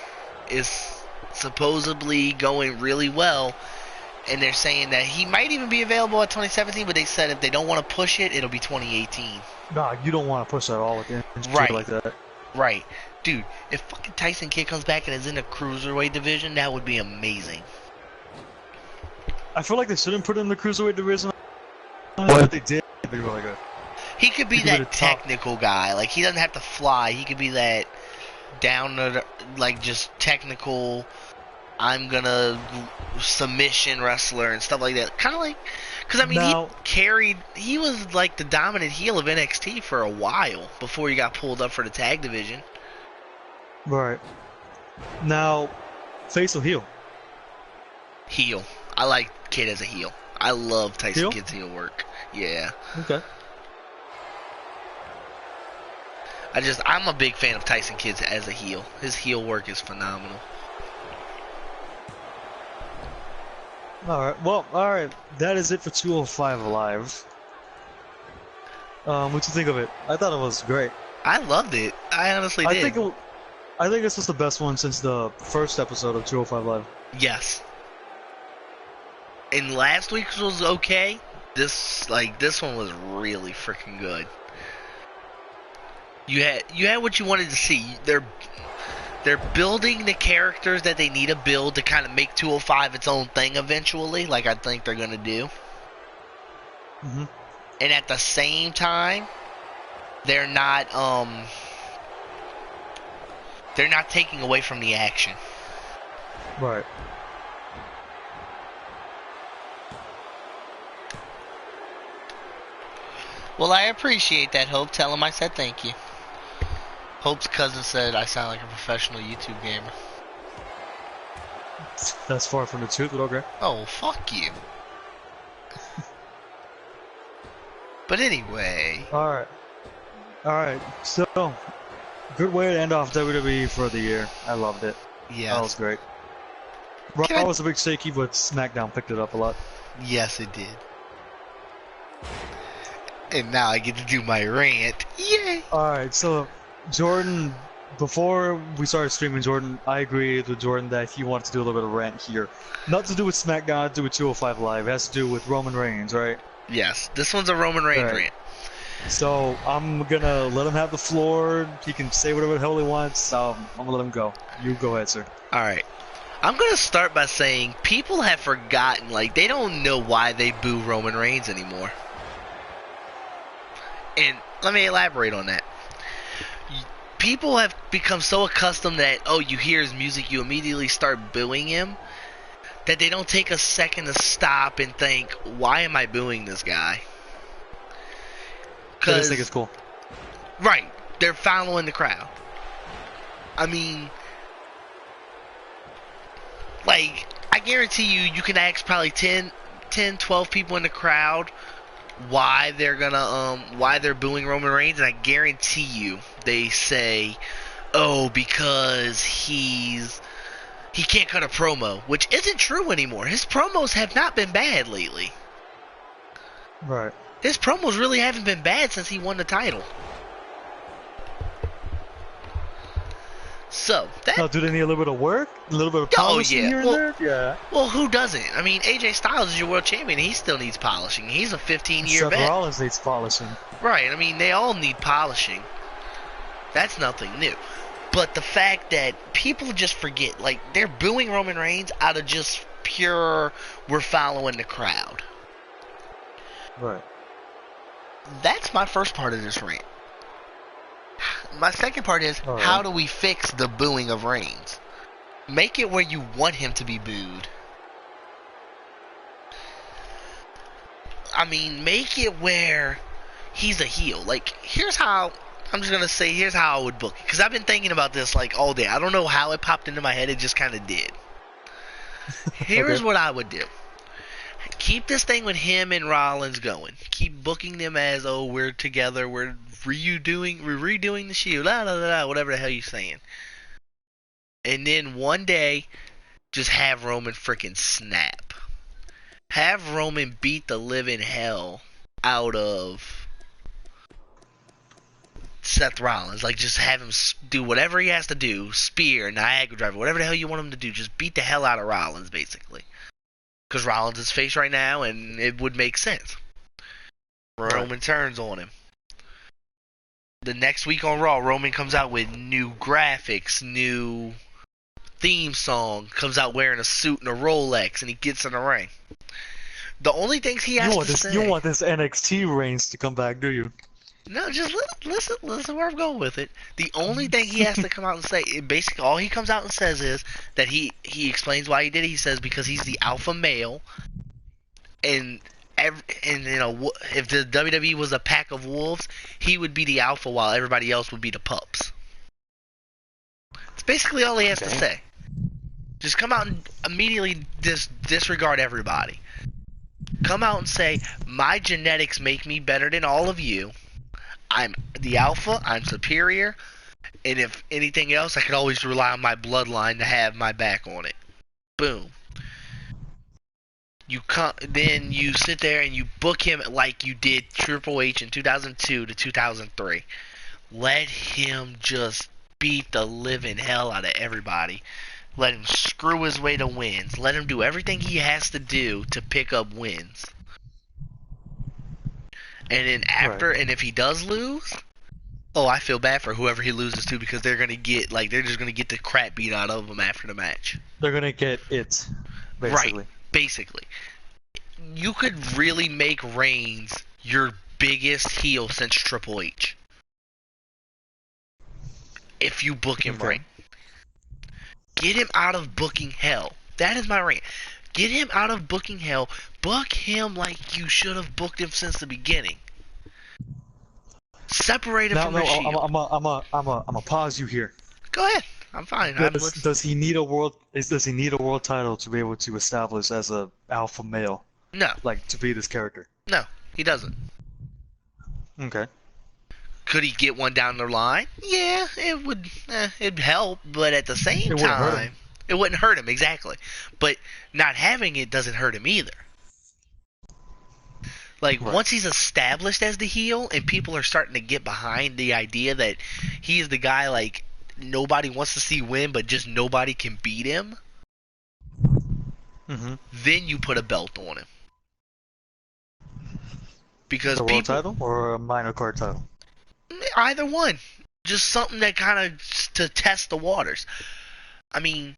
A: is supposedly going really well, and they're saying that he might even be available at 2017. But they said if they don't want to push it, it'll be 2018.
B: Nah, you don't want to push that all with the
A: Right.
B: like that.
A: Right, dude. If fucking Tyson Kidd comes back and is in the cruiserweight division, that would be amazing.
B: I feel like they shouldn't put him in the cruiserweight division. But if they did, it'd be really good.
A: He could be
B: He could be
A: that
B: the top.
A: technical guy. Like, he doesn't have to fly. He could be that down to the, like, just technical, I'm gonna submission wrestler and stuff like that. Kind of like, because I mean,
B: Now-
A: he was like the dominant heel of NXT for a while before he got pulled up for the tag division.
B: Right. Now, face or heel?
A: Heel. I like Kid as a heel. I love Tyson
B: Heel?
A: Kidd's heel work. Yeah.
B: Okay.
A: I'm a big fan of Tyson Kidd as a heel. His heel work is phenomenal.
B: Alright, well, alright. That is it for 205 Live. What'd you think of it? I thought it was great.
A: I loved it. I honestly did.
B: I think this was the best one since the first episode of 205 Live.
A: Yes. And last week's was okay. This one was really freaking good. You had what you wanted to see. They're building the characters that they need to build to kind of make 205 its own thing eventually, like I think they're gonna do.
B: Mm-hmm.
A: And at the same time, they're not taking away from the action.
B: Right.
A: Well, I appreciate that, Hope. Tell him I said thank you. Hope's cousin said I sound like a professional YouTube gamer.
B: That's far from the truth, but okay.
A: Oh, fuck you. But anyway.
B: Alright. Alright, so, good way to end off WWE for the year. I loved it.
A: Yeah.
B: That was great. Raw was a bit shaky, but Smackdown picked it up a lot.
A: Yes, it did. And now I get to do my rant. Yay!
B: Alright, so, Jordan, before we started streaming Jordan, I agreed with Jordan that he wanted to do a little bit of rant here. Not to do with Smackdown, to do with 205 Live. It has to do with Roman Reigns, right?
A: Yes, this one's a Roman Reigns rant.
B: So, I'm gonna let him have the floor. He can say whatever the hell he wants. I'm gonna let him go. You go ahead, sir.
A: Alright. I'm gonna start by saying people have forgotten, like, they don't know why they boo Roman Reigns anymore. And let me elaborate on that. People have become so accustomed that, oh, you hear his music, you immediately start booing him, that they don't take a second to stop and think, why am I booing this guy?
B: They just think it's cool.
A: Right. They're following the crowd. I mean, like, I guarantee you can ask probably 10, 12 people in the crowd why they're booing Roman Reigns, and I guarantee you they say, oh, because he can't cut a promo, which isn't true anymore. His promos have not been bad lately.
B: Right.
A: His promos really haven't been bad since he won the title. So that.
B: Now, do they need a little bit of work? A little bit of polishing here and there? Yeah.
A: Well, who doesn't? I mean, AJ Styles is your world champion. He still needs polishing. He's a 15-year vet.
B: Seth Rollins needs polishing.
A: Right. I mean, they all need polishing. That's nothing new. But the fact that people just forget, like, they're booing Roman Reigns out of just pure, we're following the crowd.
B: Right.
A: That's my first part of this rant. My second part is, how do we fix the booing of Reigns? Make it where you want him to be booed. I mean, make it where he's a heel. Like, here's how, I'm just going to say, here's how I would book it. Because I've been thinking about this, like, all day. I don't know how it popped into my head. It just kind of did. Here's what I would do. Keep this thing with him and Rollins going. Keep booking them as, oh, we're together, we're redoing the Shield, whatever the hell you're saying. And then one day, just have Roman freaking snap. Have Roman beat the living hell out of Seth Rollins. Like, just have him do whatever he has to do. Spear, Niagara Driver, whatever the hell you want him to do. Just beat the hell out of Rollins, basically. Because Rollins is face right now, and it would make sense. Roman turns on him. The next week on Raw, Roman comes out with new graphics, new theme song, comes out wearing a suit and a Rolex, and he gets in the ring. The only things he has to say...
B: You want this NXT Reigns to come back, do you?
A: No, just listen where I'm going with it. The only thing he has to come out and say, basically all he comes out and says is that he explains why he did it. He says because he's the alpha male, and you know, if the WWE was a pack of wolves, he would be the alpha while everybody else would be the pups. It's basically all he has to say. Just come out and immediately disregard everybody. Come out and say, my genetics make me better than all of you. I'm the alpha, I'm superior, and if anything else, I can always rely on my bloodline to have my back on it. Boom. Then you sit there and you book him like you did Triple H in 2002 to 2003. Let him just beat the living hell out of everybody. Let him screw his way to wins. Let him do everything he has to do to pick up wins. And then and if he does lose, oh, I feel bad for whoever he loses to, because they're just gonna get the crap beat out of him after the match.
B: They're gonna get it, basically.
A: Right, basically. You could really make Reigns your biggest heel since Triple H. If you book him right. Get him out of booking hell. That is my rant. Get him out of booking hell. Book him like you should have booked him since the beginning. Separate him
B: Now,
A: from the
B: no,
A: Shield.
B: I'm a pause you here.
A: Go ahead. I'm fine. I'm listening.
B: Does he need a world title to be able to establish as a alpha male,
A: No,
B: like to be this character?
A: no, he doesn't.
B: Okay.
A: Could he get one down the line? Yeah, it would. It'd help, but at the same
B: It wouldn't hurt him.
A: time, it wouldn't hurt him exactly. But not having it doesn't hurt him either. Like
B: Right.
A: once he's established as the heel, and people are starting to get behind the idea that he is the guy like nobody wants to see win, but just nobody can beat him.
B: Mm-hmm.
A: Then you put a belt on him because
B: A world
A: people
B: title or a minor card title?
A: either one, just something that kind of to test the waters. I mean,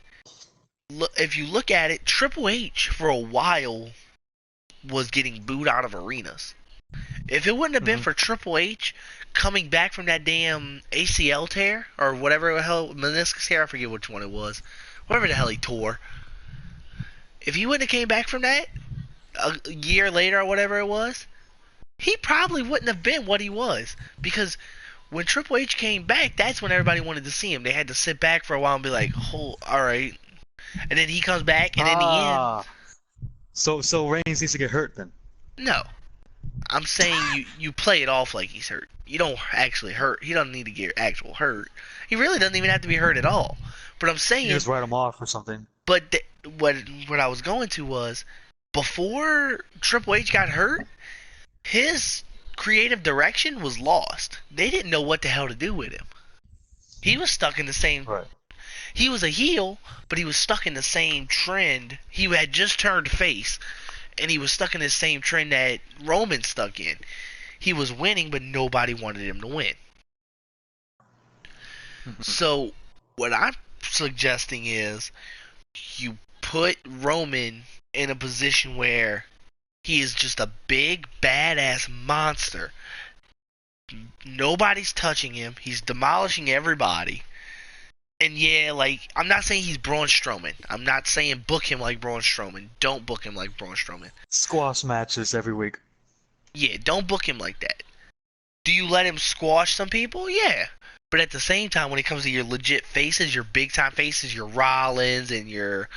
A: if you look at it, Triple H for a while was getting booed out of arenas. If it wouldn't have been for Triple H coming back from that damn ACL tear or whatever the hell meniscus tear, I forget which one it was, whatever the hell he tore. If he wouldn't have came back from that a year later or whatever it was, he probably wouldn't have been what he was. Because when Triple H came back, that's when everybody wanted to see him. They had to sit back for a while and be like, "Oh, all right." And then he comes back, and in the end,
B: So Reigns needs to get hurt then.
A: no. I'm saying you play it off like he's hurt. You don't actually hurt. He doesn't need to get actual hurt. He really doesn't even have to be hurt at all. But I'm saying,
B: You just write him off or something.
A: but what I was going to was before Triple H got hurt, his creative direction was lost. They didn't know what the hell to do with him. He was stuck in the same.
B: Right.
A: He was a heel, but he was stuck in the same trend. He had just turned face, and he was stuck in the same trend that Roman stuck in. He was winning, but nobody wanted him to win. So, what I'm suggesting is you put Roman in a position where he is just a big, badass monster. Nobody's touching him. He's demolishing everybody. And yeah, like, I'm not saying he's Braun Strowman. I'm not saying book him like Braun Strowman. Don't book him like Braun Strowman.
B: Squash matches every week.
A: Yeah, don't book him like that. Do you let him squash some people? Yeah. But at the same time, when it comes to your legit faces, your big time faces, your Rollins and your...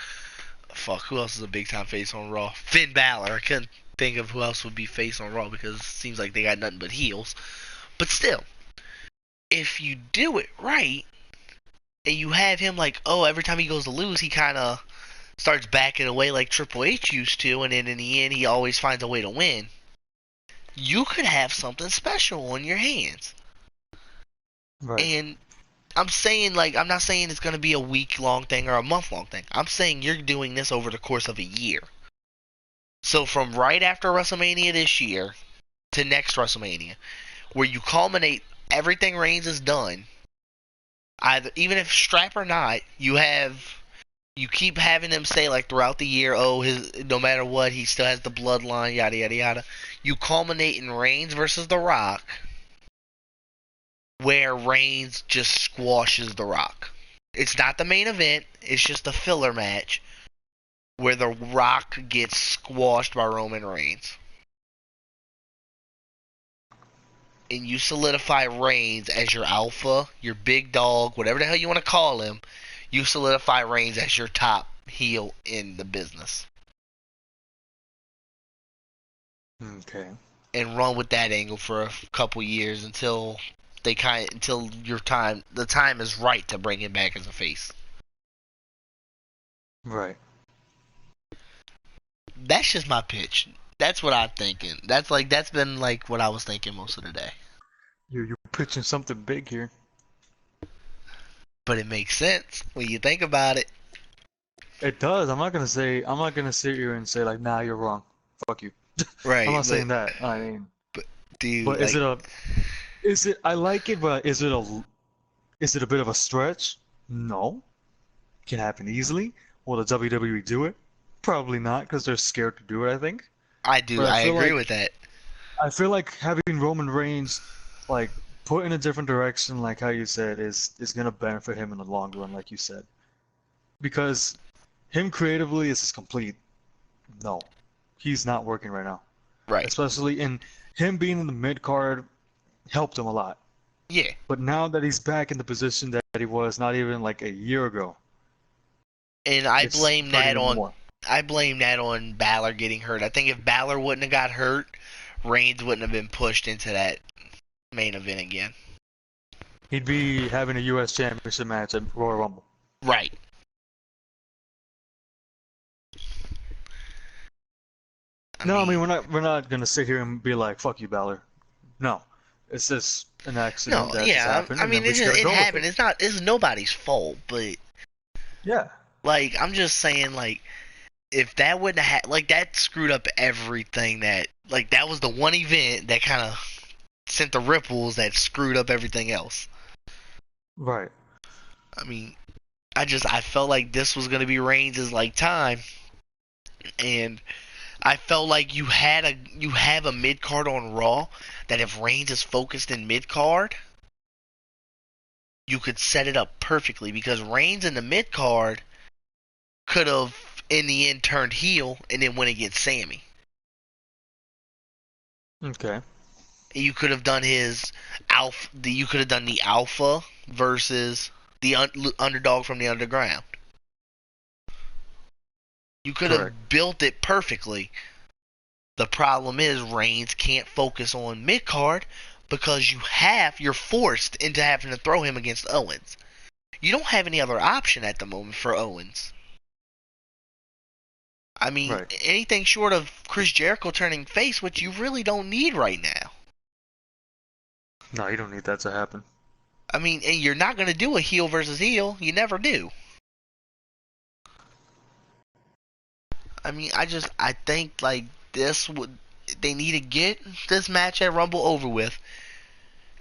A: Fuck, who else is a big time face on Raw? Finn Balor. I couldn't think of who else would be face on Raw because it seems like they got nothing but heels. But still, if you do it right, and you have him like, oh, every time he goes to lose, he kind of starts backing away like Triple H used to, and then in the end, he always finds a way to win. You could have something special on your hands.
B: Right.
A: And I'm saying, like, I'm not saying it's going to be a week-long thing or a month-long thing. I'm saying you're doing this over the course of a year. So from right after WrestleMania this year to next WrestleMania, where you culminate everything Reigns has done, either even if strap or not, you keep having them say like throughout the year, oh, no matter what, he still has the bloodline, yada yada yada. You culminate in Reigns versus The Rock, where Reigns just squashes The Rock. It's not the main event, it's just a filler match where The Rock gets squashed by Roman Reigns. And you solidify Reigns as your alpha, your big dog, whatever the hell you want to call him. You solidify Reigns as your top heel in the business.
B: Okay.
A: And run with that angle for a couple years until the time is right to bring him back as a face.
B: Right.
A: That's just my pitch. That's what I'm thinking. That's been like what I was thinking most of the day.
B: You're pitching something big here.
A: But it makes sense when you think about it.
B: It does. I'm not gonna sit here and say like, nah, you're wrong. Fuck you.
A: Right.
B: I'm not saying that. I mean,
A: dude,
B: but I like it, but is it a bit of a stretch? No. Can happen easily. Will the WWE do it? Probably not, because they're scared to do it, I think.
A: I do.
B: But
A: I agree with that.
B: I feel like having Roman Reigns, like, put in a different direction, like how you said, is gonna benefit him in the long run, like you said. Because him creatively is complete. No. He's not working right now.
A: Right.
B: Especially in him being in the mid card, helped him a lot.
A: Yeah.
B: But now that he's back in the position that he was not even like a year ago,
A: And
B: it's hurting him more.
A: I blame that on Balor getting hurt. I think if Balor wouldn't have got hurt, Reigns wouldn't have been pushed into that main event again.
B: He'd be having a U.S. Championship match at Royal Rumble.
A: Right.
B: No, I mean we're not gonna sit here and be like, "Fuck you, Balor." No, it's just an accident
A: No,
B: that just
A: yeah.
B: happened,
A: I
B: and then
A: mean,
B: we just gotta
A: it
B: go with
A: happened.
B: it.
A: It's nobody's fault, but
B: Yeah,
A: like I'm just saying, like if that wouldn't have like that screwed up everything. That was the one event that kind of sent the ripples that screwed up everything else.
B: right.
A: I mean, I felt like this was gonna be Reigns' like time, and I felt like you have a mid card on Raw that if Reigns is focused in mid card, you could set it up perfectly because Reigns in the mid card could have in the end turned heel and then went against Sammy.
B: Okay.
A: You could have done his alpha. You could have done the alpha versus the underdog from the underground. You could
B: Correct.
A: have built it perfectly. The problem is Reigns can't focus on mid card because you're forced into having to throw him against Owens. You don't have any other option at the moment for Owens. I mean,
B: Right.
A: anything short of Chris Jericho turning face, which you really don't need right now.
B: No, you don't need that to happen.
A: I mean, and you're not going to do a heel versus heel. You never do. I mean, I think like this would they need to get this match at Rumble over with,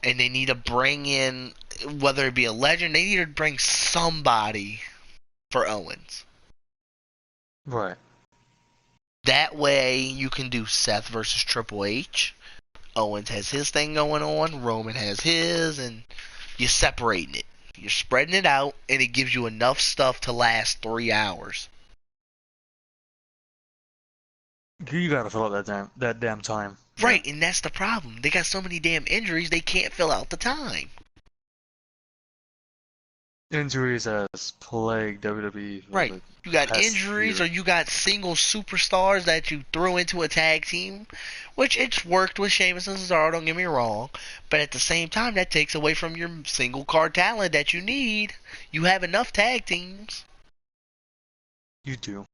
A: and they need to bring in whether it be a legend. They need to bring somebody for Owens.
B: Right.
A: That way you can do Seth versus Triple H. Owens has his thing going on. Roman has his, and you're separating it. You're spreading it out, and it gives you enough stuff to last 3 hours.
B: You gotta fill out that damn time. Yeah.
A: Right, and that's the problem. They got so many damn injuries, they can't fill out the time.
B: Injuries has plagued WWE for
A: Right.
B: the
A: You got
B: past
A: injuries
B: year.
A: or you got single superstars that you threw into a tag team, which it's worked with Sheamus and Cesaro, don't get me wrong, but at the same time, that takes away from your single card talent that you need. You have enough tag teams.
B: You do.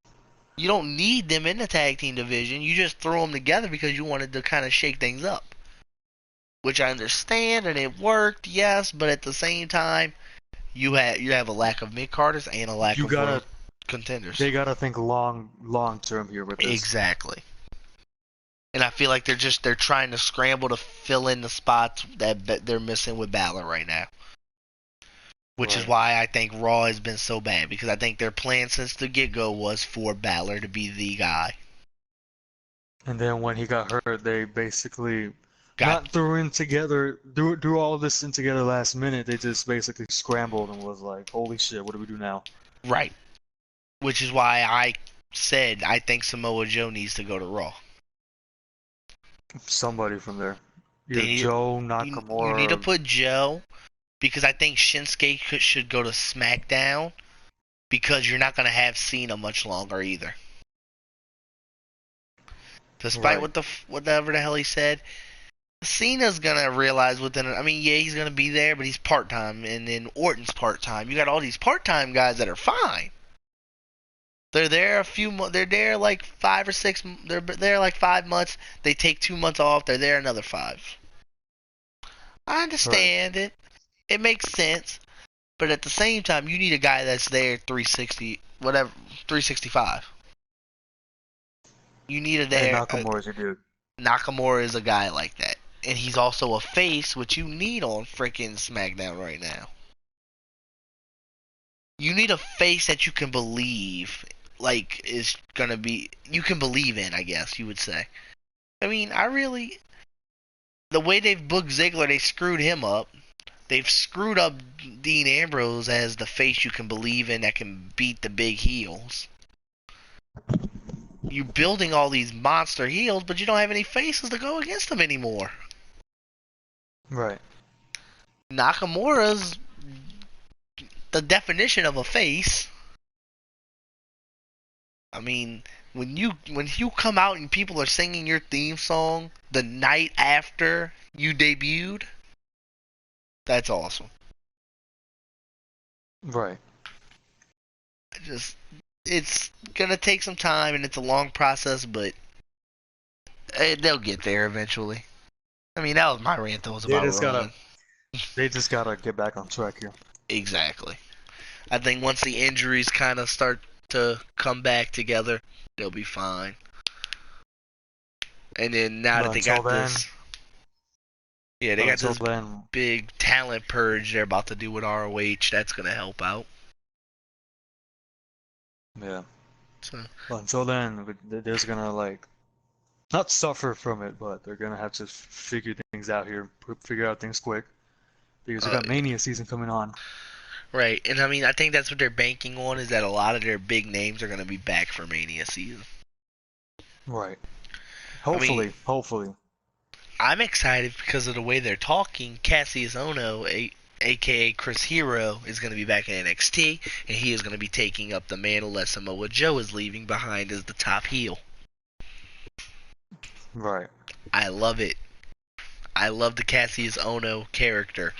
A: You don't need them in the tag team division. You just throw them together because you wanted to kind of shake things up. Which I understand and it worked, yes, but at the same time, you have a lack of mid carders and a lack
B: You
A: of
B: gotta.
A: world contenders.
B: They gotta think long term here with this.
A: Exactly. And I feel like they're trying to scramble to fill in the spots that they're missing with Balor right now. Which is
B: Right.
A: why I think Raw has been so bad because I think their plan since the get go was for Balor to be the guy.
B: And then when he got hurt, they basically
A: Got
B: not threw in together, do all of this in together last minute. They just basically scrambled and was like, "Holy shit, what do we do now?"
A: right. Which is why I said I think Samoa Joe needs to go to Raw.
B: Somebody from there,
A: They
B: either
A: need
B: Joe,
A: you need to
B: Nakamura.
A: put Joe because I think Shinsuke should go to SmackDown because you're not going to have Cena much longer either. Despite
B: Right.
A: whatever the hell he said, Cena's gonna realize within. I mean, yeah, he's gonna be there, but he's part time, and then Orton's part time. You got all these part time guys that are fine. They're there a few. They're there like 5 or 6. They're there like 5 months. They take 2 months off. They're there another 5. I
B: Right.
A: understand it. It makes sense, but at the same time, you need a guy that's there 360, whatever, 365. You need a
B: And
A: there.
B: Nakamura's a dude.
A: Nakamura is a guy like that. And he's also a face, which you need on freaking SmackDown right now. You need a face that you can believe, like, is gonna be, you can believe in, I guess you would say. I mean, the way they've booked Ziggler, they screwed him up. They've screwed up Dean Ambrose as the face you can believe in that can beat the big heels. You're building all these monster heels, but you don't have any faces to go against them anymore.
B: Right.
A: Nakamura's the definition of a face. I mean, when you come out and people are singing your theme song the night after you debuted, that's awesome.
B: Right.
A: Just it's gonna take some time and it's a long process, but they'll get there eventually. I mean, that was my rant. That was
B: They
A: about
B: just gotta
A: Roman.
B: they just gotta get back on track here.
A: Exactly. I think once the injuries kind of start to come back together, they'll be fine. And then now
B: But
A: that they
B: until
A: got
B: then,
A: this, yeah, they
B: but
A: got
B: until
A: this
B: then,
A: big talent purge they're about to do with ROH. That's gonna help out.
B: yeah.
A: So
B: But until then, they're just gonna like not suffer from it, but they're gonna have to figure things out here, figure out things quick because we got
A: yeah.
B: Mania season coming on.
A: Right, and I mean, I think that's what they're banking on is that a lot of their big names are gonna be back for Mania season.
B: Right.
A: I mean,
B: Hopefully.
A: I'm excited because of the way they're talking. Cassius Ono, aka Chris Hero, is going to be back in NXT, and he is going to be taking up the mantle that Samoa Joe is leaving behind as the top heel.
B: Right.
A: I love it. I love the Cassius Ono character.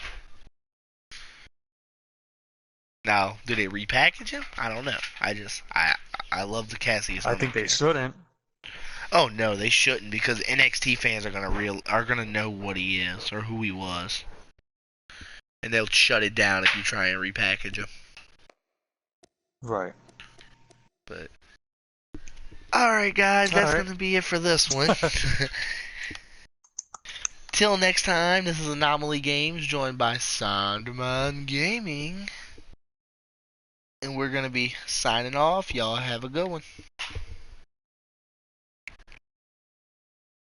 A: Now, do they repackage him? I don't know. I love the Cassius
B: I
A: Ono
B: think they
A: character.
B: shouldn't.
A: Oh no, they shouldn't because NXT fans are gonna know what he is or who he was, and they'll shut it down if you try and repackage him.
B: Right.
A: But alright, guys,
B: All
A: that's
B: right.
A: going to be it for this one. Till next time, this is Anomaly Games, joined by Soundman Gaming. And we're going to be signing off. Y'all have a good one.